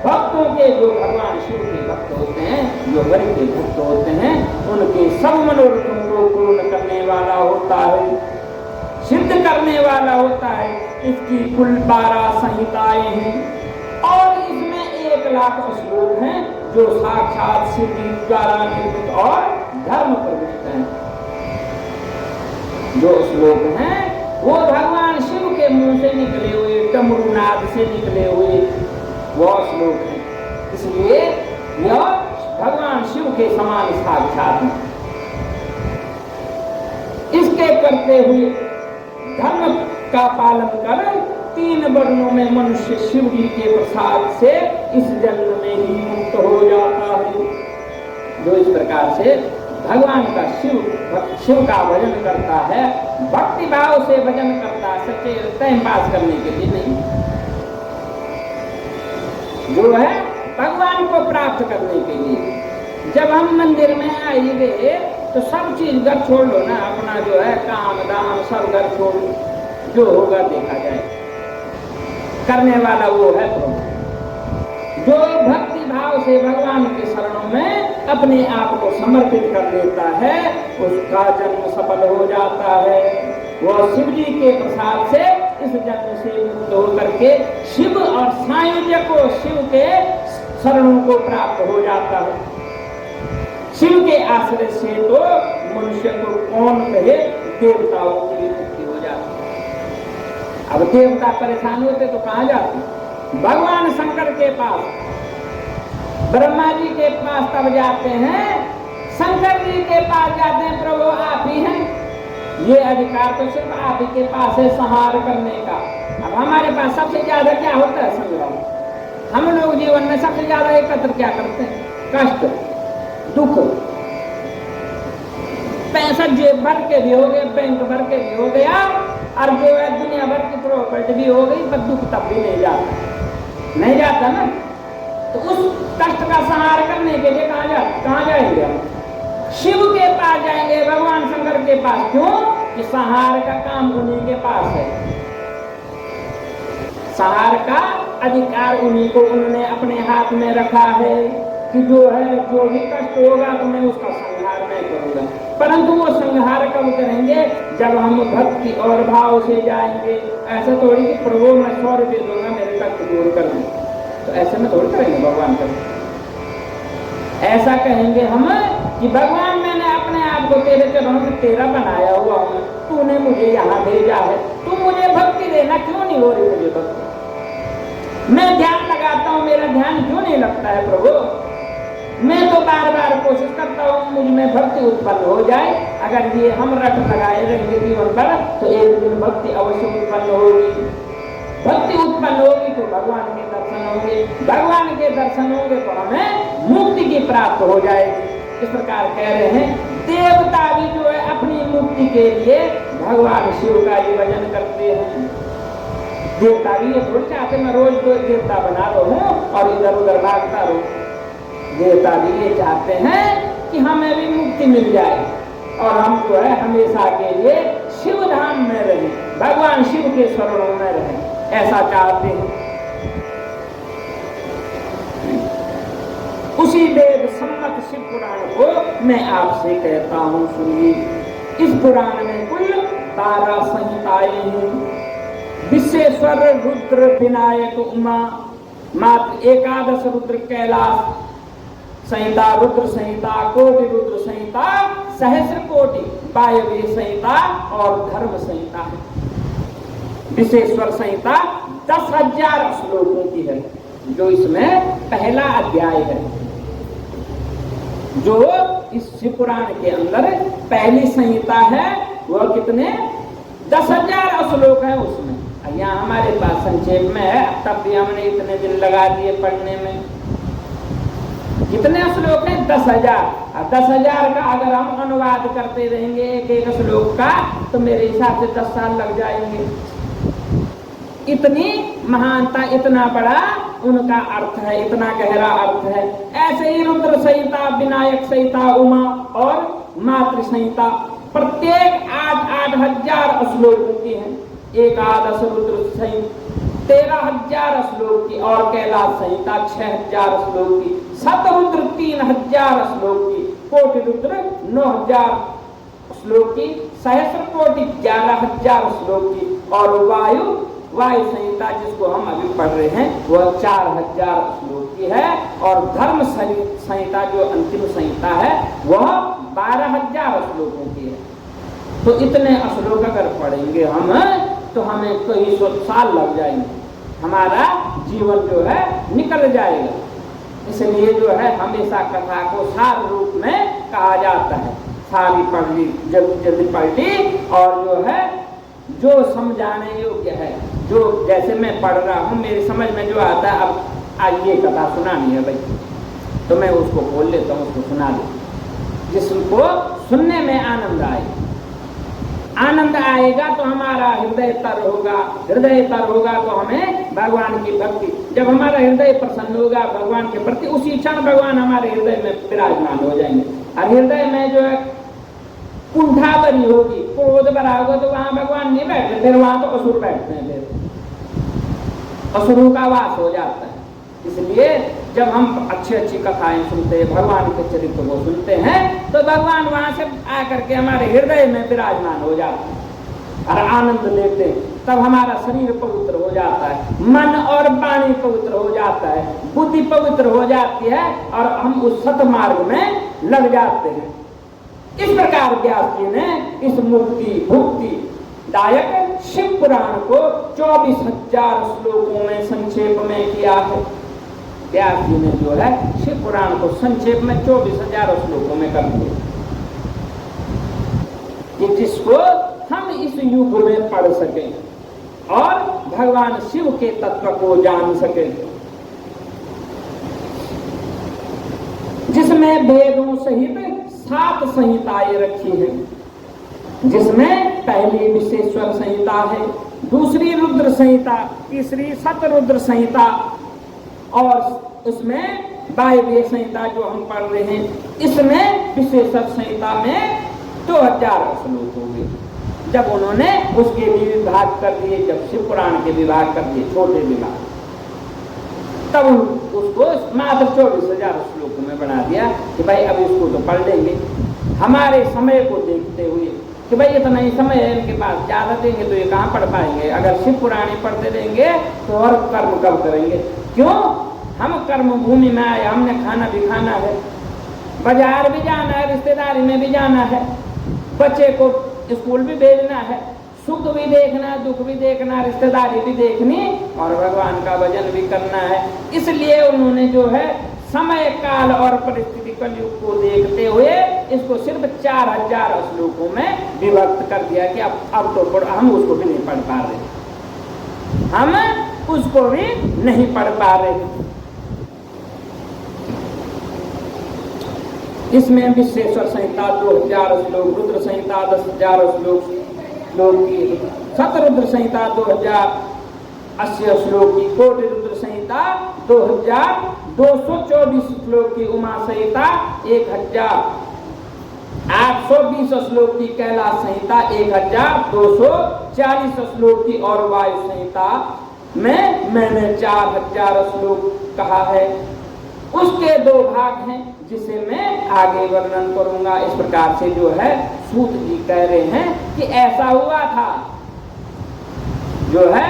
भक्तों के, जो भगवान शिव के भक्त होते हैं, जो हरि के भक्त होते हैं, उनके सब मनोरथों को पूर्ण करने वाला होता है, सिद्ध करने वाला होता है। इसकी कुल 12 संहिताएं हैं और इसमें 1 लाख श्लोक हैं जो साक्षात शिव जी द्वारा निर्मित और धर्म प्रविष्ट हैं। जो श्लोक हैं वो भगवान शिव के मुंह से निकले हुए, डमरू नाद से निकले हुए वो श्लोक हैं। इसलिए यह भगवान शिव के समान साक्षात है। इसके करते हुए धर्म का पालन कर 3 वर्णों में मनुष्य शिव जी के प्रसाद से इस जन्म में ही मुक्त हो जाता है। जो इस प्रकार से भगवान का शिव का भजन करता है, भक्ति भाव से भजन करता है, सच्चे टाइम पास करने के लिए नहीं, जो है भगवान को प्राप्त करने के लिए। जब हम मंदिर में आएंगे तो सब चीज घर छोड़ लो ना, अपना जो है काम दाम सब घर छोड़ लो, जो होगा देखा जाए, करने वाला वो है प्रभु। जो भक्ति भाव से भगवान के शरणों में अपने आप को समर्पित कर देता है, उसका जन्म सफल हो जाता है। वह शिव जी के प्रसाद से इस जन्म से मुक्त होकर के शिव और सायुज्य को, शिव के शरणों को प्राप्त हो जाता है। शिव के आश्रय से तो मनुष्य को कौन कहे, देवताओं की मुक्ति हो जाती है। अब देवता परेशान होते तो कहां जाते? भगवान शंकर के पास, ब्रह्मा जी के पास तब जाते हैं, शंकर जी के पास जाते हैं, प्रभु आप ही हैं, ये अधिकार तो सिर्फ आप ही के पास है संहार करने का। अब हमारे पास सबसे ज्यादा क्या होता है संग्राम, हम लोग जीवन में सबसे ज्यादा एकत्र क्या करते हैं? कष्ट, दुख, पैसा जेब भर के भी हो गए, बैंक भर के भी हो गया, और जो है दुनिया भर की प्रॉपर्टी भी हो गई, पर दुख तब भी नहीं जाता ना। तो उस कष्ट का संहार करने के लिए कहाँ जाएंगे हम? शिव के पास जाएंगे, भगवान शंकर के पास। क्यों? कि संहार का काम उन्हीं के पास है, संहार का अधिकार उन्हीं को, उन्होंने अपने हाथ में रखा है कि जो है जो भी कष्ट होगा तो मैं उसका संहार नहीं करूंगा। परंतु वो संहार कब करेंगे? जब हम भक्ति और भाव से जाएंगे। ऐसा थोड़ी कि प्रभु मैं 100 रुपये दूंगा मेरे कष्ट दूर कर दूं, तो ऐसे में थोड़ी करेंगे भगवान कर। ऐसा कहेंगे हम कि भगवान मैंने अपने आप को तेरे चरणों में तेरा बनाया हुआ हूँ, तूने मुझे यहाँ भेजा है, तू मुझे भक्ति देना, क्यों नहीं हो रही मुझे भक्ति? मैं ध्यान लगाता हूँ, मेरा ध्यान क्यों नहीं लगता है प्रभु? मैं तो बार बार कोशिश करता हूँ मुझ में भक्ति उत्पन्न हो जाए। अगर ये हम रट लगाए रहेंगे जीवन भर तो एक दिन भक्ति अवश्य उत्पन्न होगी। भक्ति उत्पन्न होगी तो भगवान के दर्शन होंगे, भगवान के दर्शन होंगे तो हमें मुक्ति की प्राप्त हो जाएगी। इस प्रकार कह रहे हैं देवता भी जो है अपनी मुक्ति के लिए भगवान शिव का ही भजन करते हैं। देवता भी ये थोड़ी चाहते मैं रोज देवता बना रहूं और इधर उधर भागता रहूं। देवता भी ये चाहते हैं कि हमें भी मुक्ति मिल जाए और हम जो है हमेशा के लिए शिव धाम में रहें, भगवान शिव के शरणों में रहें, ऐसा चाहते हैं। उसी वेद सम्मत शिव पुराण को मैं आपसे कहता हूँ, सुनिए। इस पुराण में कुल 12 संहिताएं हैं। विश्वेश्वर रुद्र विनायक उमा मात्र 11 रुद्र कैलाश संहिता, रुद्र संहिता, कोटि रुद्र संहिता, सहस्र कोटि वायव्य संहिता और धर्म संहिता है। विश्वेश्वर संहिता 10,000 श्लोकों की है, जो इसमें पहला अध्याय है। जो इस शिव पुराण के अंदर पहली संहिता है वह कितने 10,000 श्लोक है उसमें। यहाँ हमारे पास संक्षेप में है, तब भी हमने इतने दिन लगा दिए पढ़ने में। कितने श्लोक हैं? 10,000। 10,000 का अगर हम अनुवाद करते रहेंगे एक श्लोक का तो मेरे हिसाब से 10 साल लग जाएंगे। इतनी महानता, इतना बड़ा उनका अर्थ है, इतना गहरा अर्थ है। ऐसे ही रुद्र संहिता, विनायक संहिता, उमा और मातृ संहिता प्रत्येक 8-8 हजार श्लोकों की है। 11 रुद्र संहिता 13,000 श्लोक की और कैलाश संहिता 6,000 श्लोक की, शतरुद्र 3,000 श्लोक की, कोटि रुद्र 9,000 श्लोक की, सहस्र कोटि 11,000 श्लोक की और वायु संहिता जिसको हम अभी पढ़ रहे हैं वह 4,000 श्लोक की है और धर्म संहिता जो अंतिम संहिता है वह 12,000 श्लोकों की है। तो इतने श्लोक अगर पढ़ेंगे हम तो हमें कई 100 साल लग जाएंगे, हमारा जीवन जो है निकल जाएगा। इसलिए जो है हमेशा कथा को सार रूप में कहा जाता है। सारी पढ़ ली, जल्दी पढ़ ली और जो है जो समझाने योग्य है, जो जैसे मैं पढ़ रहा हूँ मेरी समझ में जो आता है, अब आइए कथा सुनानी है भाई तो मैं उसको बोल लेता हूँ, उसको सुना देता जिसको सुनने में आनंद आए। आनंद आएगा तो हमारा हृदय तर होगा, हृदय तर होगा तो हमें भगवान की भक्ति, जब हमारा हृदय प्रसन्न होगा भगवान के प्रति, उसी क्षण भगवान हमारे हृदय में विराजमान हो जाएंगे। और हृदय में जो है कुंठा भरी होगी, क्रोध भरा होगा, तो वहां भगवान नहीं बैठते, फिर वहां तो असुर बैठते हैं, फिर असुरों का वास हो जाता है। इसलिए जब हम अच्छी अच्छी कथाएं सुनते हैं, भगवान के चरित्र को सुनते हैं, तो भगवान वहां से आकर के हमारे हृदय में विराजमान हो जाते हैं और आनंद लेते हैं। तब हमारा शरीर पवित्र हो जाता है, मन और वाणी पवित्र हो जाता है, बुद्धि पवित्र हो जाती है और हम उस सतमार्ग में लग जाते हैं। इस प्रकार व्यास जी ने इस मुक्ति भुक्ति दायक शिव पुराण को 24,000 श्लोकों में संक्षेप में किया है। व्यास जी ने जो है शिव पुराण को संक्षेप में 24,000 श्लोकों में कर दिया, कि जिसको हम इस युग में पढ़ सकें और भगवान शिव के तत्व को जान सकें, जिसमें वेदों सहित 7 संहिताएं रखी हैं, जिसमें पहली विशेश्वर संहिता है, दूसरी रुद्र संहिता, तीसरी सतरुद्र संहिता और उसमें वायव्य संहिता जो हम पढ़ रहे हैं, इसमें विशेषर संहिता में 2000 श्लोक हो गए। जब उन्होंने उसके भी विभाग कर दिए, जब शिव पुराण के विभाग कर दिए, छोटे विभाग, तब उसको मात्र 24,000 श्लोकों में बना दिया कि भाई अब इसको तो पढ़ लेंगे। हमारे समय को देखते हुए कि भाई इतना ही समय है इनके पास, ज्यादा देंगे तो ये कहाँ पढ़ पाएंगे, अगर शिव पुराणी पढ़ते रहेंगे तो और कर्म कब करेंगे। क्यों? हम कर्म भूमि में आए, हमने खाना भी खाना है, बाजार भी जाना है, रिश्तेदारी में भी जाना है, बच्चे को स्कूल भी भेजना है, सुख भी देखना, दुख भी देखना, रिश्तेदारी भी देखनी और भगवान का भजन भी करना है। इसलिए उन्होंने जो है समय काल और परिस्थिति कलयुग को देखते हुए इसको सिर्फ 4000 श्लोकों में विभक्त कर दिया कि अब तो हम उसको भी नहीं पढ़ पा रहे, हम उसको भी नहीं पढ़ पा रहे। इसमें विशेश्वर संहिता 2000 श्लोक, रुद्र संहिता 10,000 श्लोक की, सतरुद्र संहिता 2080 श्लोक की, कोटि रुद्र संहिता 2224 श्लोक की, उमा संहिता 1820 श्लोक की, कैलाश संहिता 1240 श्लोक की और वायु संहिता में मैंने 4000 श्लोक कहा है। उसके 2 भाग हैं जिसे मैं आगे वर्णन करूंगा। इस प्रकार से जो है सूत जी कह रहे हैं कि ऐसा हुआ था, जो है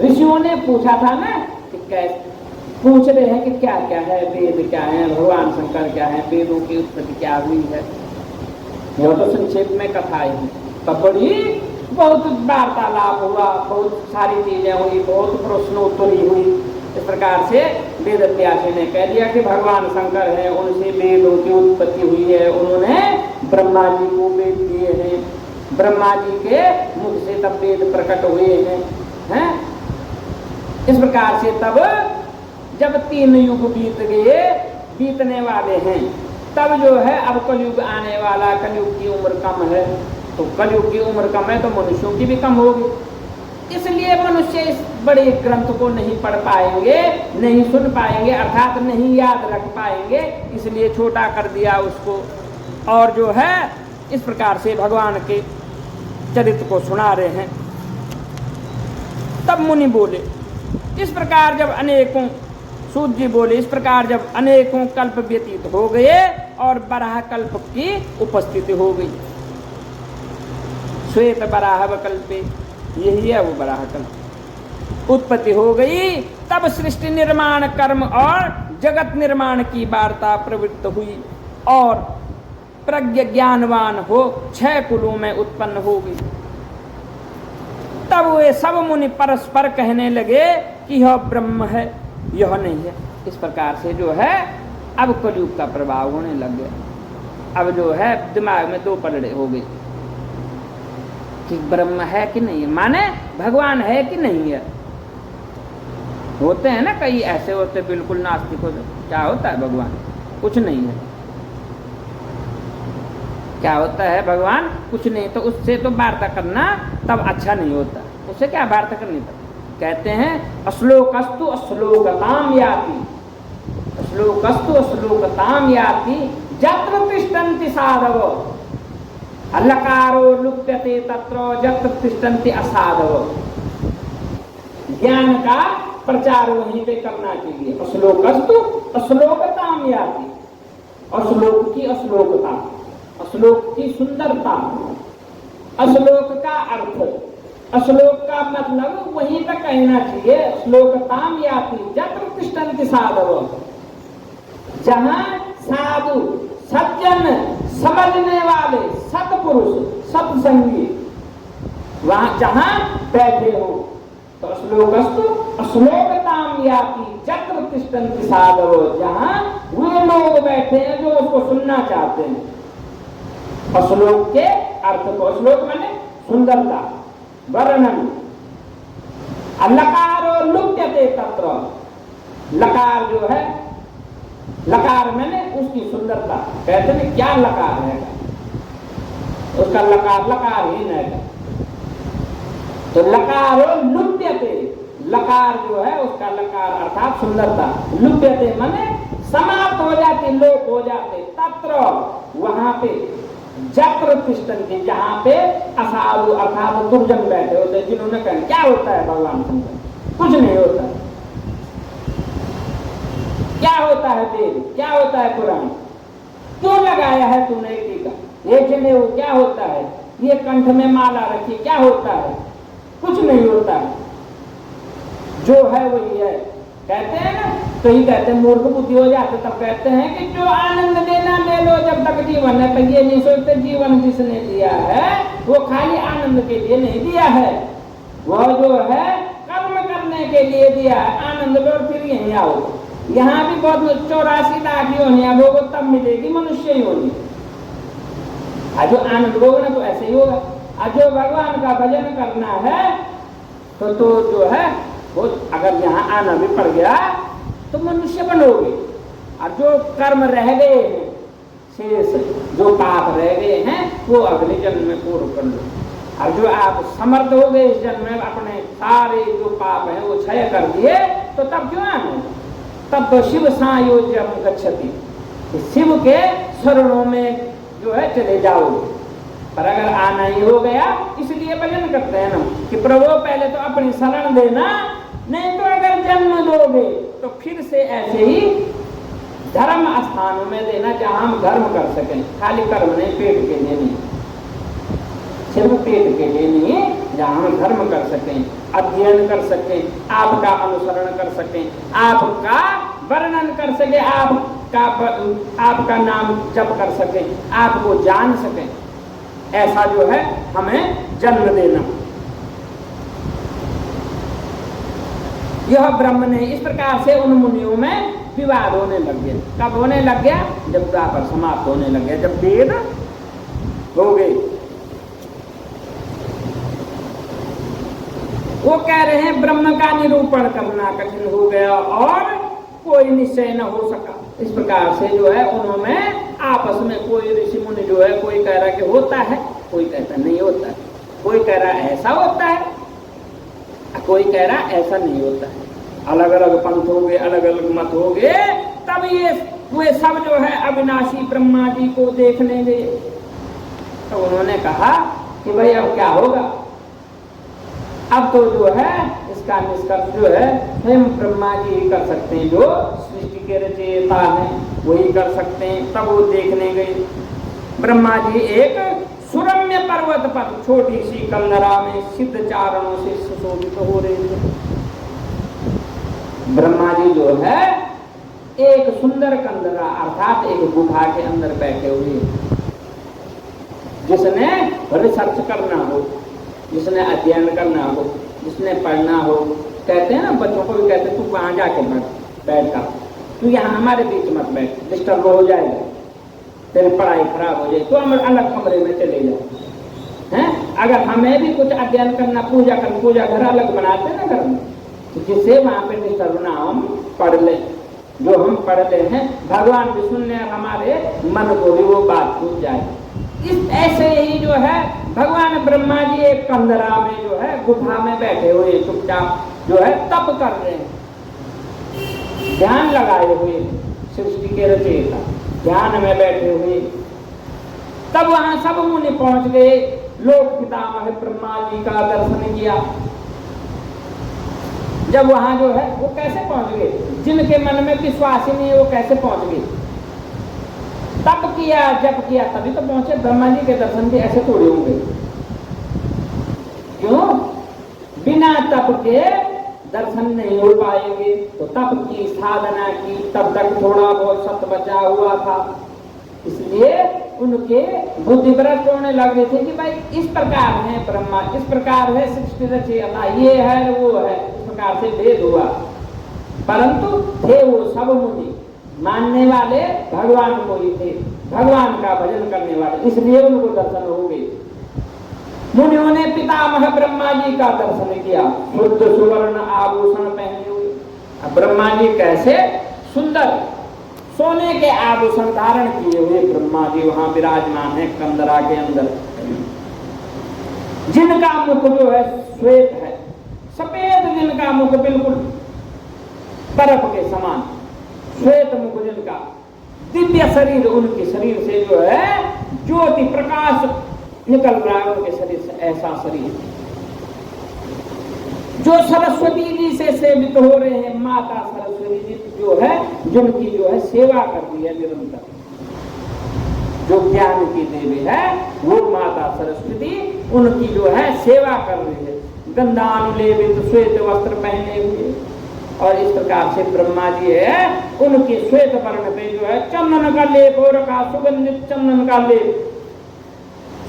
ऋषियों ने पूछा था ना कि कैसे, पूछ रहे हैं कि क्या क्या है, वेद क्या है, भगवान शंकर क्या है, वेदों की उत्पत्ति क्या हुई है। यह तो संक्षेप में कथाएं हैं, तब बड़ी बहुत वार्तालाप हुआ, बहुत सारी चीजें हुई, बहुत प्रश्नोत्तरी हुई। इस प्रकार से वेद व्यासी ने कह दिया कि भगवान शंकर हैं, उनसे वेदों की उत्पत्ति हुई है, उन्होंने ब्रह्मा जी को वेद दिए हैं, ब्रह्मा जी के मुख से तब वेद प्रकट हुए हैं। इस प्रकार से तब जब 3 युग बीत गए, बीतने वाले हैं, तब जो है अब कलयुग आने वाला, कलयुग की उम्र कम है, तो कलयुग की उम्र कम है तो मनुष्यों की भी कम होगी। इसलिए मनुष्य इस बड़े ग्रंथ को नहीं पढ़ पाएंगे, नहीं सुन पाएंगे, अर्थात नहीं याद रख पाएंगे, इसलिए छोटा कर दिया उसको। और जो है इस प्रकार से भगवान के चरित्र को सुना रहे हैं। तब मुनि बोले, इस प्रकार जब अनेकों, सूत जी बोले, इस प्रकार जब अनेकों कल्प व्यतीत हो गए और बराह कल्प की उपस्थिति हो गई, श्वेत बराह कल्पे, यही है वो बराह कल्प, उत्पत्ति हो गई, तब सृष्टि निर्माण कर्म और जगत निर्माण की वार्ता प्रवृत्त हुई और प्रज्ञ ज्ञानवान हो 6 कुलों में उत्पन्न हो गई। तब वे सब मुनि परस्पर कहने लगे कि यह ब्रह्म है, यह नहीं है। इस प्रकार से जो है अब कलयुग का प्रभाव होने लग गया। अब जो है दिमाग में 2 पलड़े हो गए कि ब्रह्म है कि नहीं है, माने भगवान है कि नहीं है। होते हैं ना कई ऐसे होते बिल्कुल नास्तिक होते, क्या होता है भगवान, कुछ नहीं है। क्या होता है भगवान? कुछ नहीं, तो उससे तो वार्ता करना तब अच्छा नहीं होता। उससे क्या वार्ता करनी पड़ती? कहते हैं अश्लोकस्तु अश्लोकताम याति, अश्लोकस्तु अश्लोकताम याति यत्र तिष्ठन्ति साधव, लकारो लुप्यते तत्र यत्र तिष्ठन्ति असाधव। ज्ञान का प्रचार वहीं पे करना चाहिए। अश्लोकस्तु अश्लोकताम याति, अश्लोक की अश्लोकता, अश्लोक की सुंदरता, अश्लोक का अर्थ, अश्लोक का मतलब वहीं तक कहना चाहिए। श्लोकताम याति यत्र तिष्ठन्ति साधव, जहां साधु सज्जन समझने वाले सत्पुरुष सत्संगी वहां जहां बैठे हो, तो श्लोकस्तु अश्लोकताम याति यत्र तिष्ठन्ति साधव, जहां वे लोग बैठे हैं जो उसको सुनना चाहते हैं। अश्लोक के अर्थ को, श्लोक माने सुंदरता, वर्णन। लकारो लुप्यते तत्र, लकार जो है, लकार मैंने उसकी सुंदरता। कहते हैं क्या लकार है, उसका लकार लकार ही नहीं है। तो लकारो लुप्यते, लकार जो है उसका लकार अर्थात सुंदरता। लुप्यते माने समाप्त हो जाते, लोप हो जाते। तत्र वहां पे, जत्र तिष्ठन्ति जहां पे असाधु अर्थात दुर्जन बैठे होते, जिन्होंने कहा क्या होता है भगवान शंकर? कुछ नहीं होता। क्या होता है वेद? क्या होता है पुराण? क्यों लगाया है तूने टीका? ये जने वो क्या होता है? ये कंठ में माला रखी, क्या होता है? कुछ नहीं होता है। जो है वही है। कहते हैं ना, तो ही कहते हैं मूर्ख बुद्धि हो जाते, तब कहते हैं कि जो आनंद लेना ले लो जब तक जीवन है। तो ये नहीं सोचते जीवन जिसने दिया है वो खाली आनंद के लिए नहीं दिया है, वह जो है कर्म करने के लिए दिया है। आनंद लो फिर यहीं आओ। यहाँ भी बहुत 84 लाख योनियां वो तब मिलेगी मनुष्य योनि। जो आनंद लोग ना तो ऐसे ही होगा। जो भगवान का भजन करना है तो जो है वो अगर यहाँ आना भी पड़ गया तो मनुष्य बनोगे। और जो कर्म रह गए हैं शेष, जो पाप रह गए हैं वो अगले जन्म में पूर्ण कर लो। और जो आप समर्थ हो गए इस जन्म में अपने सारे जो पाप हैं वो क्षय कर दिए, तो तब क्यों आना? तब तो शिव सायोज्यम गच्छति, शिव के शरणों में जो है चले जाओगे। पर अगर आना ही हो गया, इसलिए भजन करते हैं ना कि प्रभु पहले तो अपनी शरण देना, नहीं तो अगर जन्म दोगे तो फिर से ऐसे ही धर्म स्थानों में देना जहां हम धर्म कर सकें। खाली कर्म नहीं, पेट के लिए नहीं, सिर्फ पेट के लिए नहीं, जहां हम धर्म कर सकें, अध्ययन कर सकें, आपका अनुसरण कर सकें, आपका वर्णन कर सकें, आपका नाम जप कर सकें, आपको जान सकें। ऐसा जो है हमें जन्म देना। यह ब्रह्म ने इस प्रकार से उन मुनियों में विवाद होने लग गया। कब होने लग गया? जब द्वापर समाप्त होने लग गया, जब वेद हो गए। वो कह रहे हैं ब्रह्म का निरूपण करना कठिन हो गया और कोई निश्चय न हो सका। इस प्रकार से जो है उन्होंने आपस में, कोई ऋषि मुनि जो है, कोई कह रहा कि होता है, कोई कहता नहीं होता है, कोई कह रहा ऐसा होता है, कोई कह रहा ऐसा नहीं होता है। अलग अलग पंथ हो गए, अलग अलग मत हो गए। तब ये वे सब जो है अविनाशी ब्रह्मा जी को देखने गए। तो उन्होंने कहा कि भाई अब क्या होगा? अब तो जो है इसका निष्कर्ष जो है स्वयं ब्रह्मा जी ही कर सकते हैं, जो सृष्टि के रचयिता हैं वही कर सकते हैं। तब वो देखने गए। ब्रह्मा जी एक सुरम्य पर्वत पर छोटी सी कंदरा में सिद्ध चारणों से सुशोभित हो रहे थे। ब्रह्मा जी जो है एक सुंदर कंदरा अर्थात एक गुफा के अंदर बैठे हुए। जिसने रिसर्च करना हो, जिसने अध्ययन करना हो, जिसने पढ़ना हो, कहते हैं ना बच्चों को भी कहते हैं तू वहां जाके बैठ कर, तू यहाँ हमारे बीच मत बैठ, डिस्टर्ब हो जाएगा, तेरी पढ़ाई खराब हो जाए, तो हम अलग कमरे में चले जाओ। हैं? अगर हमें भी कुछ अध्ययन करना, पूजा घर अलग बनाते हैं ना घर में, तो जिससे वहां पे डिस्टर्ब ना हम पढ़ ले। जो हम पढ़ते हैं भगवान भी सुनने, हमारे मन को भी वो बात छूट जाए। इस ऐसे ही जो है भगवान ब्रह्मा जी एक कंदरा में जो है गुफा में बैठे हुए चुपचाप जो है तप कर रहे हैं, ध्यान लगाए हुए, सृष्टि के रचयिता ध्यान में बैठे हुए। तब वहां सब मुनि पहुंच गए, लोक पितामह ब्रह्मा जी का दर्शन किया। जब वहां जो है वो कैसे पहुंच गए, जिनके मन में विश्वास ही नहीं है वो कैसे पहुंच गए। तप किया जप किया तभी तो पहुंचे। ब्रह्मा जी के दर्शन भी ऐसे थोड़े होंगे, क्यों? बिना तप के दर्शन नहीं हो पाएंगे। तो तप की साधना की, तब तक थोड़ा बहुत सत्य बचा हुआ था, इसलिए उनके बुद्धि भ्रष्ट होने लग रहे थे कि भाई इस प्रकार है ब्रह्मा, इस प्रकार है सृष्टि रचयिता, ये है वो है, इस प्रकार से भेद हुआ। परंतु थे वो सब मुनि, मानने वाले भगवान को ही थे, भगवान का भजन करने वाले, इसलिए उनको दर्शन हो गए। मुनियों ने पितामह ब्रह्मा जी का दर्शन किया, शुद्ध सुवर्ण आभूषण पहने हुए। अब ब्रह्मा जी कैसे सुंदर सोने के आभूषण धारण किए हुए ब्रह्मा जी वहां विराजमान है कंदरा के अंदर, जिनका मुख जो है श्वेत है, सफेद, जिनका मुख बिल्कुल बर्फ के समान, श्वेत मुख जिनका, दिव्य शरीर, उनके शरीर से जो है ज्योति प्रकाश निकल रहा है उनके शरीर से, ऐसा शरीर जो सरस्वती जी से सेवित हो रहे हैं। माता सरस्वती जी जो है, जिनकी जो है सेवा कर रही है निरंतर, जो ज्ञान की देवी है वो माता सरस्वती, उनकी जो है सेवा कर रही है, गंधानुलेपित श्वेत वस्त्र पहने हुए। और इस प्रकार से ब्रह्मा जी है, उनके श्वेत वर्ण पे जो है चंदन का लेप हो रखा, सुगंधित चंदन का लेप,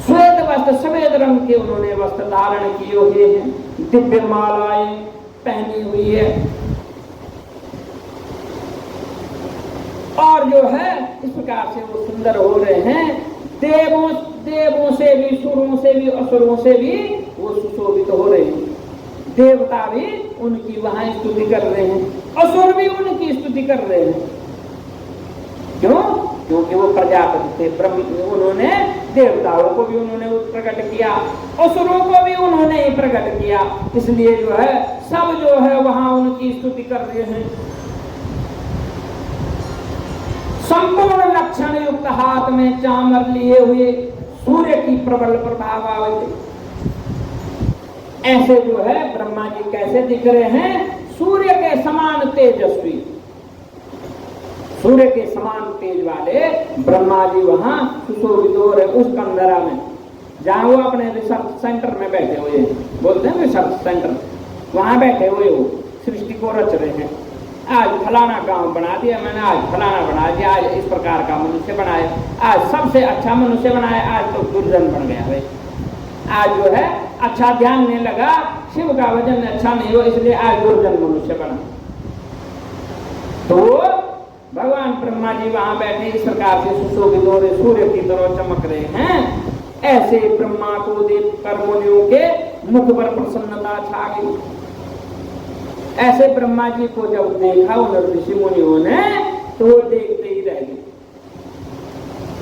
श्वेत वस्त्र, सफेद रंग के उन्होंने वस्त्र धारण किए हुए हैं, दिव्य मालाएं पहनी हुई है। और जो है इस प्रकार से वो सुंदर हो रहे हैं। देवों से भी, सुरों से भी, असुरों से भी वो सुशोभित हो रहे हैं। देवता भी उनकी वहां स्तुति कर रहे हैं, असुर भी उनकी स्तुति कर रहे हैं। क्यों? क्योंकि वो प्रजापति थे, ब्रह्म, उन्होंने देवताओं को भी उन्होंने प्रकट किया, असुरों को भी उन्होंने ही प्रकट किया, इसलिए जो है सब जो है वहां उनकी स्तुति कर रहे हैं। संपूर्ण लक्षण युक्त हाथ में चामर लिए हुए, सूर्य की प्रबल प्रभाव, ऐसे जो है ब्रह्मा जी कैसे दिख रहे हैं? सूर्य के समान तेजस्वी, सूर्य के समान तेज वाले ब्रह्मा जी वहां सुशोभित हो रहे उस कंदरा में, जहां वो अपने रिसर्च सेंटर में बैठे हुए हैं, बोलते हैं रिसर्च सेंटर, वहां बैठे हुए वो सृष्टि को रच रहे हैं। आज फलाना गांव बना दिया मैंने, आज फलाना बना दिया, आज इस प्रकार का मनुष्य बनाया, आज सबसे अच्छा मनुष्य बनाया, आज तो दुर्जन बन गया भाई, आज जो है अच्छा ध्यान नहीं लगा, शिव का वजन अच्छा नहीं हो, इसलिए आज दुर्जन मनुष्य बना। तो भगवान ब्रह्मा जी वहां बैठे इस प्रकार से सुशोभित हो रहे, सूर्य की तरह चमक रहे हैं। ऐसे ब्रह्मा को देख कर मुनियों के मुख पर प्रसन्नता छा गई। ऐसे ब्रह्मा जी को जब देखा उन ऋषि मुनियों ने, तो वो देखते ही रह गए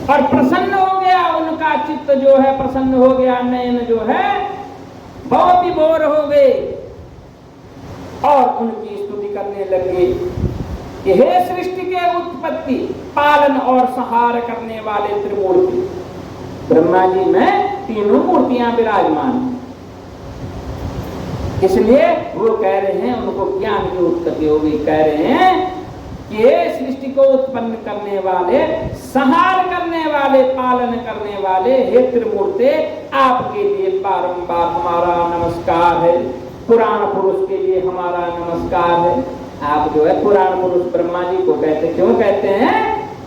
और प्रसन्न हो गया, उनका चित्त जो है प्रसन्न हो गया, नयन जो है बहुत विभोर हो गए और उनकी स्तुति करने लगे कि हे सृष्टि के उत्पत्ति, पालन और संहार करने वाले त्रिमूर्ति। ब्रह्मा जी में तीनों मूर्तियां विराजमान हैं, इसलिए वो कह रहे हैं, उनको ज्ञान की उत्पत्ति होगी, कह रहे हैं कि सृष्टि को उत्पन्न करने वाले, संहार करने वाले, पालन करने वाले हे त्रिमूर्ते, आपके लिए बारंबार हमारा नमस्कार है, पुराण पुरुष के लिए हमारा नमस्कार है। आप जो है पुराण पुरुष ब्रह्मा जी को कहते, क्यों कहते हैं?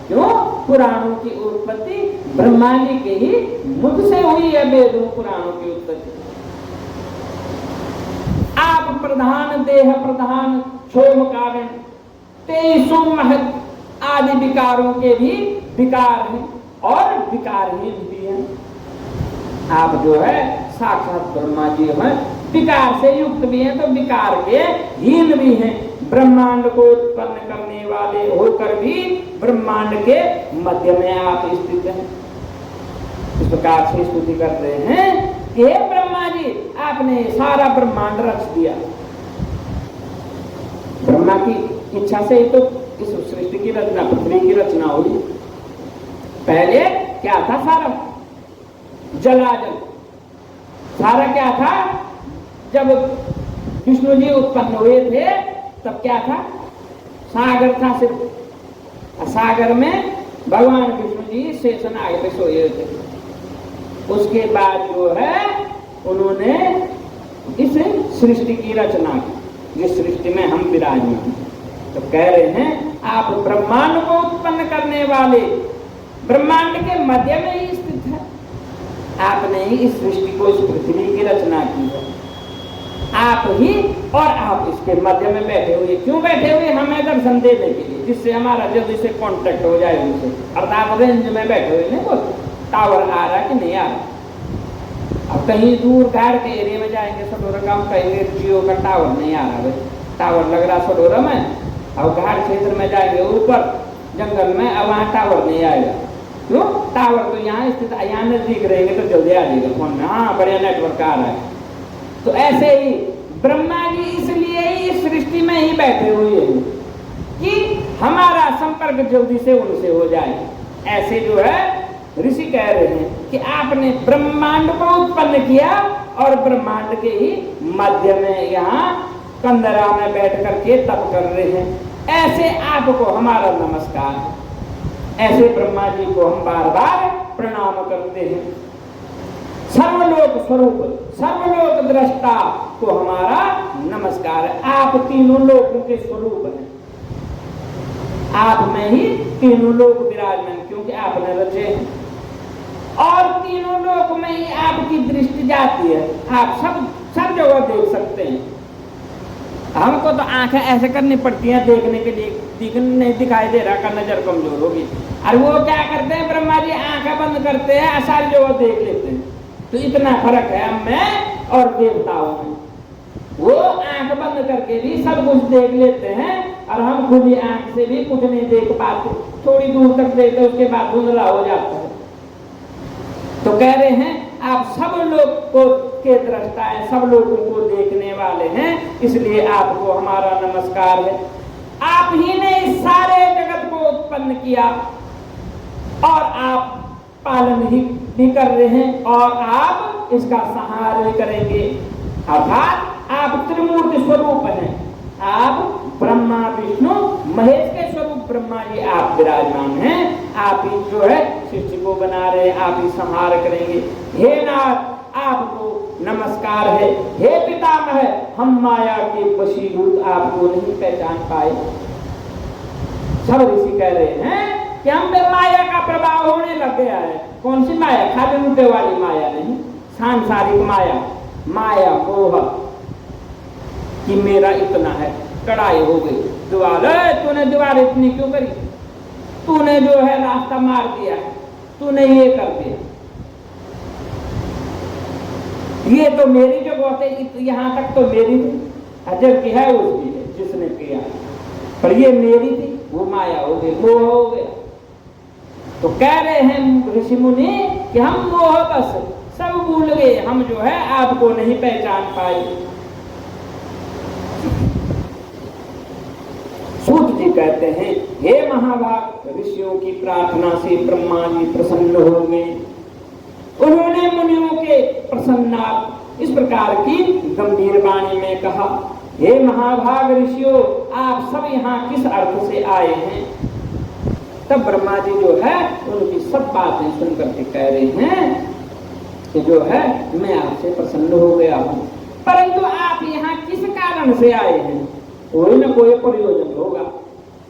क्यों? पुराणों की उत्पत्ति ब्रह्मा जी के ही मुख से हुई है, वेदों पुराणों की उत्पत्ति। आप प्रधान देह प्रधान क्षोभ कारण, 23 महत आदि विकारों के भी विकार हैं और विकारहीन भी हैं। आप जो है साक्षात ब्रह्मा जी हैं, विकार से युक्त भी हैं तो विकार के हीन भी हैं। ब्रह्मांड को उत्पन्न करने वाले होकर भी ब्रह्मांड के मध्य में आप स्थित हैं। इस प्रकार से स्तुति कर रहे हैं कि हे ब्रह्मा जी, आपने सारा ब्रह्मांड रच दिया। ब्रह्मा की इच्छा से ही तो इस सृष्टि की रचना, पृथ्वी की रचना हुई। पहले क्या था? सारा जलाजल। सारा क्या था? जब विष्णु जी उत्पन्न हुए थे तब क्या था? सागर था सिर्फ। सागर में भगवान विष्णु जी शेषनाग पे सोए थे। उसके बाद जो है उन्होंने इस सृष्टि की रचना की, जिस सृष्टि में हम विराजमान। तो कह रहे हैं आप ब्रह्मांड को उत्पन्न करने वाले, ब्रह्मांड के मध्य में ही स्थित है। आपने ही इस सृष्टि को, इस पृथ्वी की रचना की है। आप ही, और आप इसके मध्य में बैठे हुए। क्यों बैठे हुए? हमें दर्शन देने के लिए, जिससे हमारा जल्दी से कांटेक्ट हो जाए उनसे। अर्थात रेंज में बैठे हुए नहीं बोलते, टावर आ रहा कि नहीं आ रहा। अब कहीं दूर गाड़ के एरिया में जाएंगे सडोरा का, हम कहेंगे जियो का टावर नहीं आ रहा भाई, टावर लग रहा सडोरा में। और घाट क्षेत्र में जाएंगे ऊपर जंगल में, अब वहाँ टावर नहीं आएगा। क्यों? टावर तो यहाँ स्थित, यहाँ नजदीक रहेंगे तो जल्दी आ जाएगा फोन में, हाँ बढ़िया नेटवर्क आ रहा है। तो ऐसे ही ब्रह्मा जी इसलिए ही इस सृष्टि में ही बैठे हुए हैं कि हमारा संपर्क जल्दी से उनसे हो जाए। ऐसे जो है ऋषि कह रहे हैं कि आपने ब्रह्मांड को उत्पन्न किया और ब्रह्मांड के ही मध्य में यहाँ कंदरा में बैठ करके तप कर रहे हैं। ऐसे आपको हमारा नमस्कार। ऐसे ब्रह्मा जी को हम बार बार प्रणाम करते हैं। सर्वलोक स्वरूप, सर्वलोक दृष्टा को हमारा नमस्कार है। आप तीनों लोकों के स्वरूप हैं। आप में ही तीनों लोक विराजमान, क्योंकि आपने रचे हैं। और तीनों लोक में ही आपकी दृष्टि जाती है। आप सब जगह देख सकते हैं। हमको तो आंखें ऐसे करनी पड़ती हैं देखने के लिए, नहीं दिखाई दे रहा का, नजर कमजोर होगी। और वो क्या करते हैं? ब्रह्मा जी आंखें बंद करते हैं, सारी जगह देख लेते हैं। तो इतना फर्क है हम में और देवताओं में। वो आंख बंद करके भी सब कुछ देख लेते हैं और हम खुली आंख से भी कुछ नहीं देख पाते। थोड़ी दूर तक देखते, उसके बाद धुंधला हो जाता है। तो कह रहे हैं आप सब लोग को के दृष्टा है, सब लोगों को देखने वाले हैं, इसलिए आपको हमारा नमस्कार है। आप ही ने इस सारे जगत को उत्पन्न किया और आप पालन ही भी कर रहे हैं और आप इसका संहार भी करेंगे। अर्थात आप त्रिमूर्ति स्वरूप हैं। आप ब्रह्मा विष्णु महेश के स्वरूप ब्रह्मा जी आप विराजमान हैं। आप ही जो है सृष्टि को बना रहे हैं, आप ही संहार करेंगे। हे नाथ आपको नमस्कार है। हे पितामह, हम माया के वशीभूत आपको नहीं पहचान पाए। सब ऋषि कह रहे हैं कि हम पे माया का प्रभाव होने लग गया है। कौन सी माया? खाली रूपे वाली माया नहीं, सांसारिक माया, माया मोह कि मेरा इतना है। कड़ाई हो गई, दीवार, तूने दीवार इतनी क्यों करी? तूने जो है रास्ता मार दिया, तूने ये कर दिया, ये तो मेरी जगह थे, यहाँ तक तो मेरी थी, अजर की है उसकी है जिसने किया, पर ये मेरी थी, वो माया हो गई, मोह हो गया। तो कह रहे हैं ऋषि मुनि कि हम मोह बस सब भूल गए, हम जो है आपको नहीं पहचान पाए। सूत जी कहते हैं हे महाभाग, ऋषियों की प्रार्थना से ब्रह्मा जी प्रसन्न हो गए। उन्होंने मुनियों के प्रसन्नार्थ इस प्रकार की गंभीर वाणी में कहा, हे महाभाग ऋषियों, आप सब यहाँ किस अर्थ से आए हैं? तब ब्रह्मा जी जो है उनकी सब बातें सुन करके कह रहे हैं कि जो है मैं आपसे प्रसन्न हो गया हूँ, परंतु आप यहाँ किस कारण से आए हैं? कोई न कोई प्रयोजन होगा,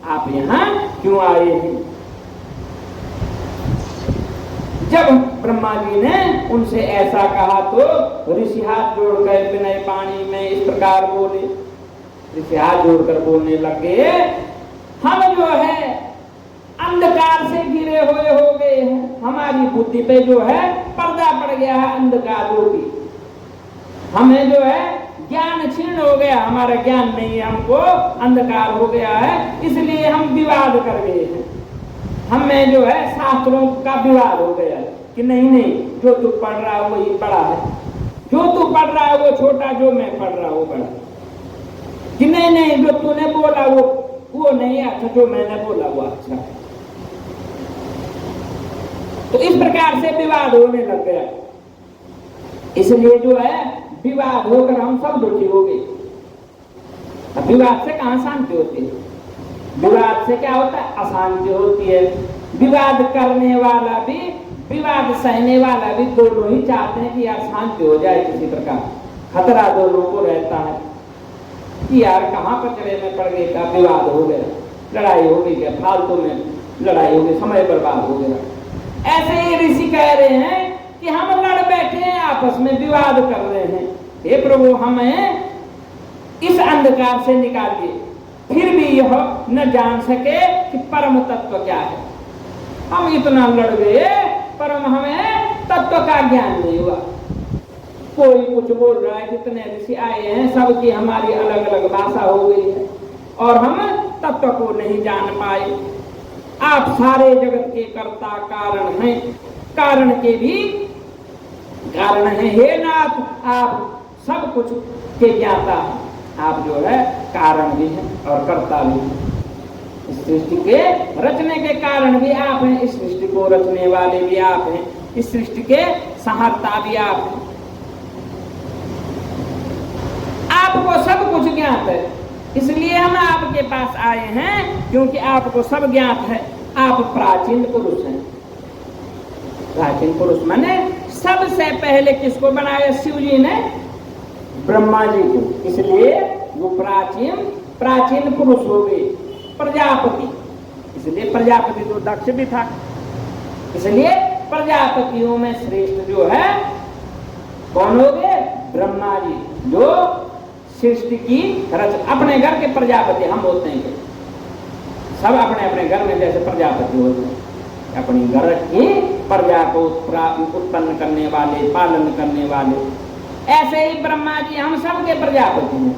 आप यहाँ क्यों आए हैं? जब ब्रह्मा जी ने उनसे ऐसा कहा तो ऋषि हाथ जोड़कर विनय पानी में इस प्रकार बोले। ऋषि हाथ जोड़कर बोलने लगे, हम जो है अंधकार से घिरे हुए हो गए हैं। हमारी बुद्धि पे जो है पर्दा पड़ गया है अंधकार रूपी। हमें जो है ज्ञान छीन हो गया, हमारा ज्ञान नहीं है, हमको अंधकार हो गया है, इसलिए हम विवाद कर गए हैं। हमें जो है शास्त्रों का विवाद हो गया है कि नहीं नहीं, जो तू पढ़ रहा है वही बड़ा है, जो तू पढ़ रहा है वो छोटा, जो मैं पढ़ रहा हूँ बड़ा। कि नहीं नहीं, जो तूने बोला वो नहीं अच्छा, जो मैंने बोला वो अच्छा। तो इस प्रकार से विवाद होने लग गया। इसलिए जो है विवाद होकर हम सब दुखी हो गए। अब विवाद से कहां शांति होती है? विवाद से क्या होता है? अशांति होती है। विवाद करने वाला भी, विवाद सहने वाला भी, दोनों ही चाहते हैं कि यार शांति हो जाए किसी प्रकार। खतरा दोनों को रहता है कि यार कहां कचरे में पड़ गए, का विवाद हो गया, लड़ाई हो गई, क्या फालतू में लड़ाई हो गई, समय बर्बाद हो गया। ऐसे ही ऋषि कह रहे हैं कि हम लड़ बैठे हैं, आपस में विवाद कर रहे हैं, हे प्रभु हमें इस अंधकार से निकालिए। फिर भी यह न जान सके कि परम तत्व क्या है। हम इतना लड़ गए, परम हमें तत्व का ज्ञान नहीं हुआ। कोई कुछ बोल रहा है, जितने ऋषि आए हैं सबकी हमारी अलग अलग भाषा हो गई है और हम तत्व को नहीं जान पाए। आप सारे जगत के कर्ता कारण हैं, कारण के भी कारण हैं। हे नाथ, आप सब कुछ के ज्ञाता हैं। आप जो है कारण भी हैं और कर्ता भी हैं। इस सृष्टि के रचने के कारण भी आप हैं, इस सृष्टि को रचने वाले भी आप हैं, इस सृष्टि के संहारता भी आप हैं। आपको सब कुछ ज्ञात है, इसलिए हम आपके पास आए हैं, क्योंकि आपको सब ज्ञात है। आप प्राचीन पुरुष हैं। प्राचीन पुरुष माने सबसे पहले किसको बनाया? शिव जी ने ब्रह्मा जी को, इसलिए वो प्राचीन पुरुष हो गए। प्रजापति, इसलिए प्रजापति तो दक्ष भी था, इसलिए प्रजापतियों में श्रेष्ठ जो है कौन हो गए? ब्रह्मा जी, जो सृष्टि की रचना। अपने घर के प्रजापति हम होते हैं, सब अपने अपने घर में जैसे प्रजापति होते हैं, अपनी घर की प्रजा को उत्पन्न करने वाले, पालन करने वाले। ऐसे ही ब्रह्मा जी हम सब के प्रजापति हैं।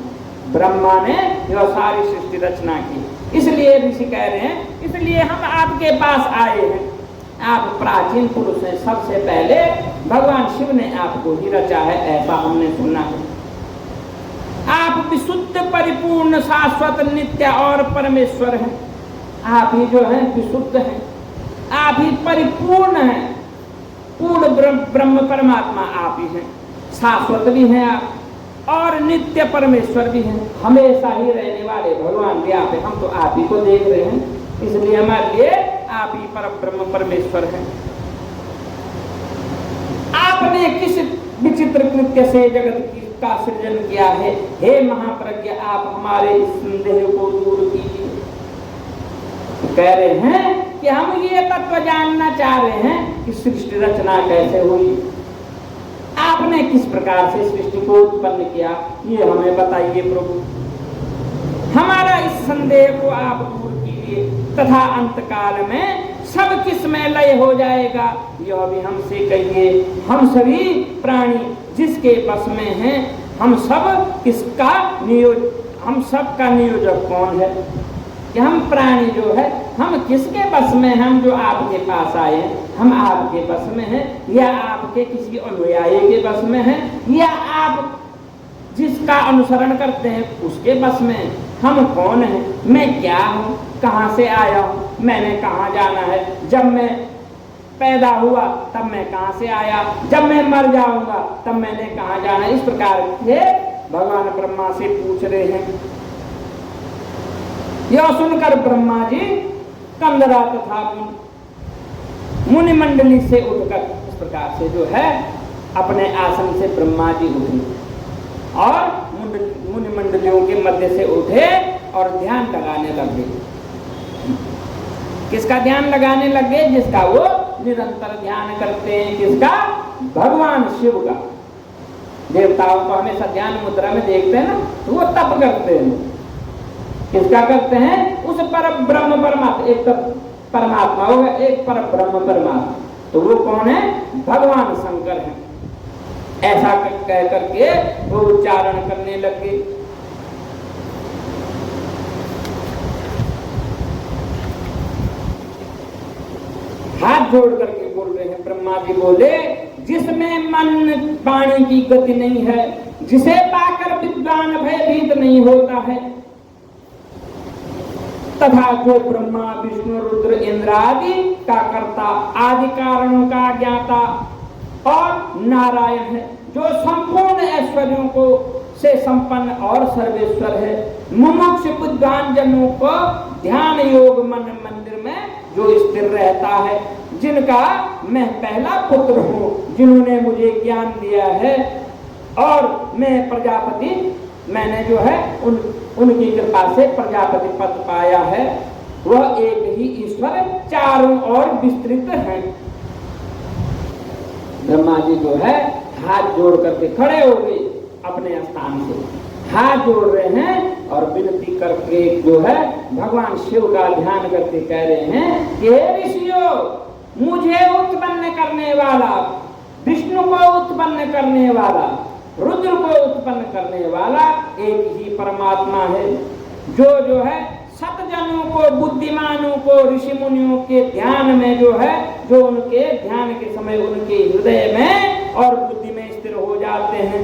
ब्रह्मा ने जो सारी सृष्टि रचना की, इसलिए ऋषि कह रहे हैं, इसलिए हम आपके पास आए हैं। आप प्राचीन पुरुष हैं, सबसे पहले भगवान शिव ने आपको ही रचा है, ऐसा हमने सुना है। आप विशुद्ध, परिपूर्ण, शाश्वत, नित्य और परमेश्वर हैं। आप ही जो है विशुद्ध हैं, आप ही परिपूर्ण हैं, पूर्ण ब्रह्म परमात्मा आप ही हैं। शाश्वत भी हैं आप और नित्य परमेश्वर भी हैं, हमेशा ही रहने वाले भगवान भी आप हैं। हम तो आप ही को देख रहे हैं, इसलिए हमारे लिए आप ही पर ब्रह्म परमेश्वर हैं। आपने किस विचित्र कृत्य से जगत का सृजन किया है? हे महाप्रज्ञ, आप हमारे इस संदेह को दूर कीजिए। कह रहे हैं कि हम ये तत्व जानना चाह रहे हैं कि सृष्टि रचना कैसे हुई, आपने किस प्रकार से सृष्टि को उत्पन्न किया, ये हमें बताइए प्रभु। हमारा इस संदेह को आप दूर कीजिए, तथा अंतकाल में सब किस में लय हो जाएगा, यह भी हमसे कहिए। हम सभी प्राणी जिसके बस में हैं, हम सब का नियोजक कौन है? कि हम प्राणी जो है, हम किसके बस में? हम जो आपके पास आए हैं, हम आपके बस में हैं, या आपके किसी अनुयायी के बस में हैं, या आप जिसका अनुसरण करते हैं उसके बस में? हम कौन हैं? मैं क्या हूँ? कहाँ से आया हूँ? मैंने कहाँ जाना है? जब मैं पैदा हुआ तब मैं कहाँ से आया? जब मैं मर जाऊंगा तब मैंने कहाँ जाना? इस प्रकार से भगवान ब्रह्मा से पूछ रहे हैं। यह सुनकर ब्रह्मा जी कंदरा तथा मुनि मंडली से उठकर, इस प्रकार से जो है अपने आसन से ब्रह्मा जी उठे और मुनि मंडलियों के मध्य से उठे और ध्यान लगाने लगे। किसका ध्यान लगाने लगे? जिसका वो निरंतर ध्यान करते हैं। किसका? भगवान शिव का। देवताओं को हमेशा ध्यान मुद्रा में देखते हैं ना, तो वो तप करते हैं। किसका करते हैं? उस पर ब्रह्म परमात्मा, एक तो परमात्मा होगा, एक पर ब्रह्म परमात्मा, तो वो कौन है? भगवान शंकर है। ऐसा कह करके वो उच्चारण करने लगे। हाथ जोड़ करके बोल रहे हैं। ब्रह्मा जी बोले, जिसमें मन वाणी की गति नहीं है, जिसे पाकर विद्वान भयभीत नहीं होता है, तथा जो ब्रह्मा विष्णु रुद्र इंद्र आदि का कर्ता, आदि कारणों का ज्ञाता और नारायण है, जो संपूर्ण ऐश्वर्यों को से संपन्न और सर्वेश्वर है, मुमुक्ष विद्वान जनों को ध्यान योग मन मंदिर में जो स्थिर रहता है, जिनका मैं पहला पुत्र हूँ, जिन्होंने मुझे ज्ञान दिया है और मैं प्रजापति, मैंने जो है उनकी कृपा से प्रजापति पद पाया है। वह एक ही ईश्वर चारों ओर विस्तृत है। ब्रह्मा जी जो है हाथ जोड़ करके खड़े हो गए, अपने स्थान से हाथ जोड़ रहे हैं और विनती करके जो है भगवान शिव का ध्यान करके कह रहे हैं कि हे ऋषियों, मुझे उत्पन्न करने वाला, विष्णु को उत्पन्न करने वाला, रुद्र को उत्पन्न करने वाला एक ही परमात्मा है, जो है सतजनों को, बुद्धिमानों को, ऋषि मुनियों के ध्यान में जो है, जो उनके ध्यान के समय उनके हृदय में और बुद्धि में स्थिर हो जाते हैं,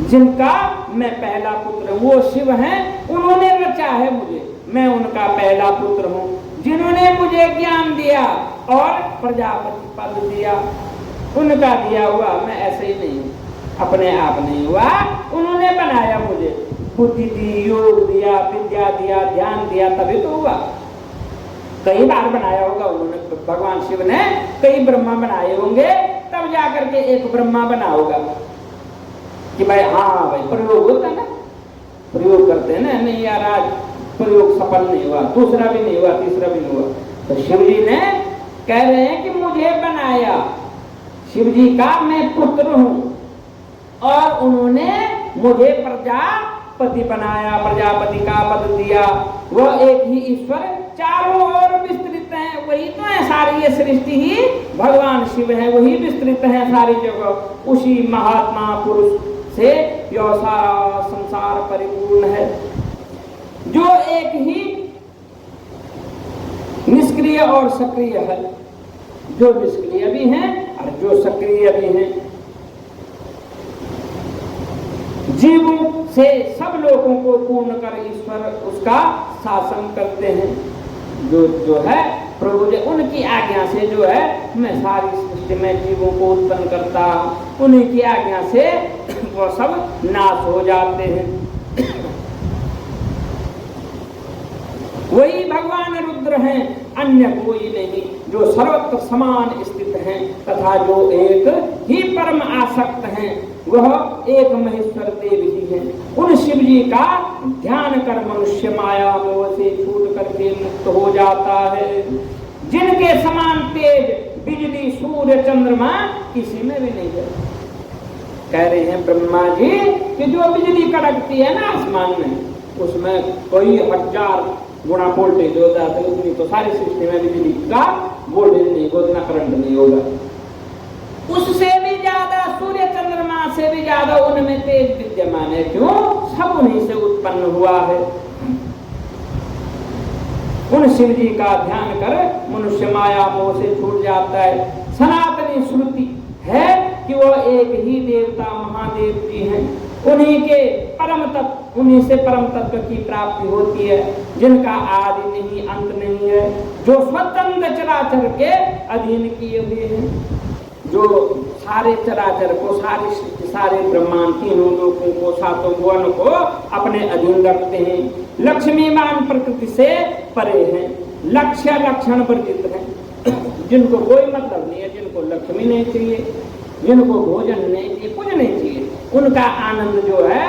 जिनका मैं पहला पुत्र, वो शिव हैं, उन्होंने रचा है मुझे, मैं उनका पहला पुत्र हूँ, जिन्होंने मुझे ज्ञान दिया और प्रजापति पद दिया, उनका दिया हुआ, मैं ऐसे ही नहीं, अपने आप नहीं हुआ, उन्होंने बनाया मुझे, बुद्धि दी, योग दिया, विद्या दिया, ध्यान दिया, तभी तो हुआ। कई बार बनाया होगा उन्होंने, भगवान शिव ने कई ब्रह्मा बनाए होंगे, तब जाकर के एक ब्रह्मा बना होगा कि भाई हाँ भाई प्रयोग होता है ना, प्रयोग करते हैं ना, नहीं यार आज प्रयोग सफल नहीं हुआ, दूसरा भी नहीं हुआ, तीसरा भी नहीं हुआ, तो शिव जी ने कह रहे हैं कि मुझे बनाया, शिव जी का मैं पुत्र हूँ और उन्होंने मुझे प्रजापति बनाया, प्रजापति का पद दिया। वह एक ही ईश्वर चारों ओर विस्तृत है, वही तो है सारी ये सृष्टि ही भगवान शिव है, वही विस्तृत है सारी जगह, उसी महात्मा पुरुष से यह सारा संसार परिपूर्ण है, जो एक ही निष्क्रिय और सक्रिय है, जो निष्क्रिय भी हैं और जो सक्रिय भी हैं, जीवों से सब लोगों को पूर्ण कर ईश्वर उसका शासन करते हैं, जो है प्रभु जी, उनकी आज्ञा से जो है मैं सारी सृष्टि में जीवों को उत्पन्न करता, उन्हीं की आज्ञा से वो सब नाश हो जाते हैं। वही भगवान रुद्र हैं, अन्य कोई नहीं, जो सर्वत्र समान स्थित हैं तथा जो एक ही परम आसक्त हैं, वह एक महेश्वर देव ही हैं। उन शिव जी का ध्यान कर मनुष्य माया मोह से छूट करके मुक्त हो जाता है, जिनके समान तेज बिजली सूर्य चंद्रमा किसी में भी नहीं है। कह रहे हैं ब्रह्मा जी कि जो बिजली कड़कती है ना आसमान में, उसमें कोई 1000 गुणा वोल्टेज होता है, उतनी तो सारी सृष्टि में बिजली का वोल्टेज नहीं होगा, उतना करंट नहीं होगा, उससे भी ज्यादा सूर्य चंद्रमा से भी ज्यादा उनमें तेज विद्यमान है। क्यों? सब उन्हीं से उत्पन्न हुआ है। उन शिव जी का ध्यान कर मनुष्य माया मोह से छूट जाता है। सनातनी श्रुति है कि वो एक ही देवता महादेव जी हैं, उन्हीं के परम तत्व, उन्हीं से परम तत्व की प्राप्ति होती है, जिनका आदि नहीं अंत नहीं है, जो स्वतंत्र चराचर के अधीन किए हुए हैं, जो सारे चराचर को, सारी सृष्टि, सारे ब्रह्मांड, तीनों लोकों को, सातों भुवन को अपने अधीन रखते हैं, लक्ष्मीमान प्रकृति से परे हैं, लक्ष्य लक्षण वर्जित हैं, जिनको कोई मतलब नहीं है, जिनको लक्ष्मी नहीं चाहिए, जिनको भोजन नहीं चाहिए, कुछ नहीं चाहिए, उनका आनंद जो है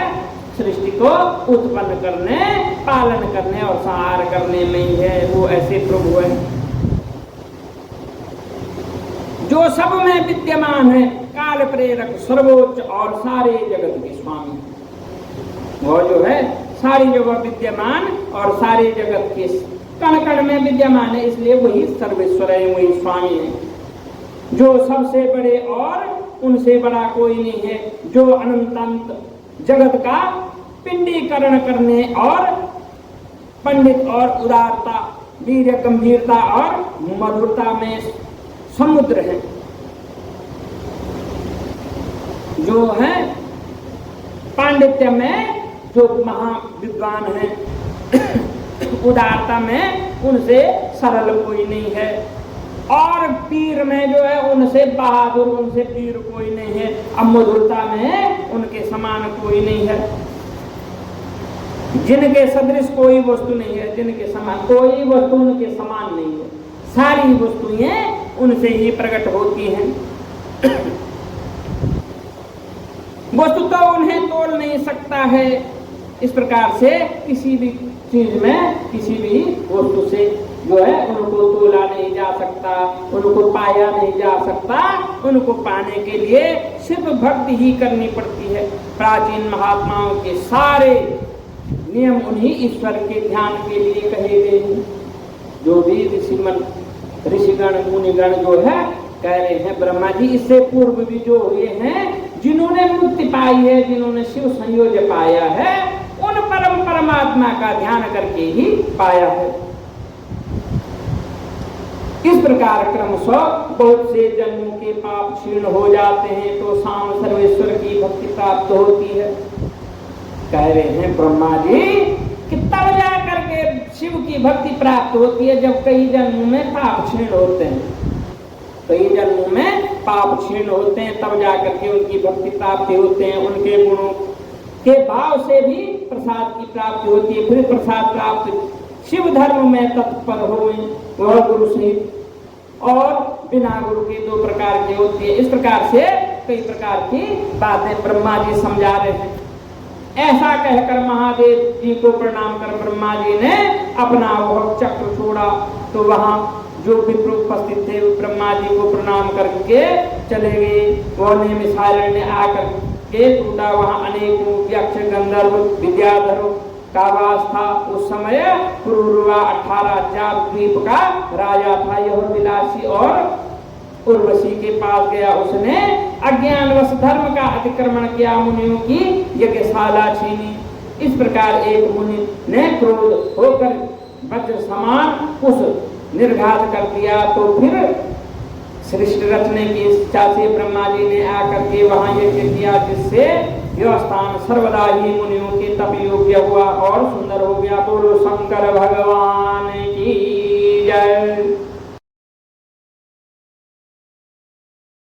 सृष्टि को उत्पन्न करने, पालन करने और संहार करने में ही है। वो ऐसे प्रभु हैं जो सब में विद्यमान है, काल प्रेरक, सर्वोच्च और सारे जगत के स्वामी। वो जो है सारी जगह विद्यमान और सारे जगत के कण कण में विद्यमान है, इसलिए वही सर्वेश्वर है, वही स्वामी है, जो सबसे बड़े और उनसे बड़ा कोई नहीं है, जो अनंत जगत का पिंडीकरण करने और पंडित और उदारता, वीर्य, गंभीरता और मधुरता में समुद्र हैं, जो हैं पांडित्य में जो महाविद्वान हैं, उदारता में उनसे सरल कोई नहीं है, और पीर में जो है उनसे बहादुर, उनसे पीर कोई नहीं है, अब मधुरता में उनके समान कोई नहीं है, जिनके सदृश कोई वस्तु नहीं है, जिनके समान कोई वस्तु उनके समान नहीं है, सारी वस्तुएं उनसे ही प्रकट होती हैं। वस्तु तो उन्हें तोल नहीं सकता है। इस प्रकार से किसी भी चीज में, किसी भी वस्तु से जो है उनको तोला नहीं जा सकता, उनको पाया नहीं जा सकता। उनको पाने के लिए सिर्फ भक्ति ही करनी पड़ती है। प्राचीन महात्माओं के सारे नियम उन्हीं ईश्वर के ध्यान के लिए कहे गए हैं। जो भी ऋषिगण मुनिगण जो है कह रहे हैं, ब्रह्मा जी इससे पूर्व भी जो हुए हैं, जिन्होंने मुक्ति पाई है, जिन्होंने शिव संयोग पाया है, उन परमात्मा का ध्यान करके ही पाया है। इस प्रकार क्रमशः बहुत से जन्मों के पाप क्षीण हो जाते हैं तो शाम सर्वेश्वर की भक्ति प्राप्त होती है। कह रहे हैं ब्रह्मा जी कि तब जा करके शिव की भक्ति प्राप्त होती है जब कई जन्मों में पाप क्षीण होते हैं, कई जन्मों में पाप क्षीण होते हैं, तब जाकर के उनकी भक्ति प्राप्ति होते हैं। उनके गुणों के भाव से भी प्रसाद की प्राप्ति होती है। फिर प्रसाद प्राप्त शिव धर्म में तत्पर हो वह गुरु सहित, और बिना गुरु के दो प्रकार की होती है। इस प्रकार से कई प्रकार की बातें ब्रह्मा जी समझा रहे हैं। ऐसा कहकर महादेव जी को प्रणाम कर ब्रह्मा जी ने अपना वह चक्र छोड़ा। तो वहां जो विप्र उपस्थित थे ब्रह्मा जी को प्रणाम करके चले गए। वह निमिषारण्य आकर के टूटा। वहां अनेकों यक्ष गंधर्व विद्याधर का वास था। उस समय पुरुरवा 18,000 द्वीप का राजा था। यह विलासी और उर्वशी के पास गया। उसने अज्ञानवश धर्म का अतिक्रमण किया, मुनियों की यज्ञशाला छीनी। इस प्रकार एक मुनि ने क्रोध होकर वज्र समान उस निर्घात कर दिया। तो फिर सृष्टि रचने की इच्छा से ब्रह्मा जी ने आकर के वहां यज्ञ किया, जिससे यह स्थान सर्वदा ही मुनियों के तप योग्य हुआ और सुंदर हो गया। बोलो शंकर भगवान की जय।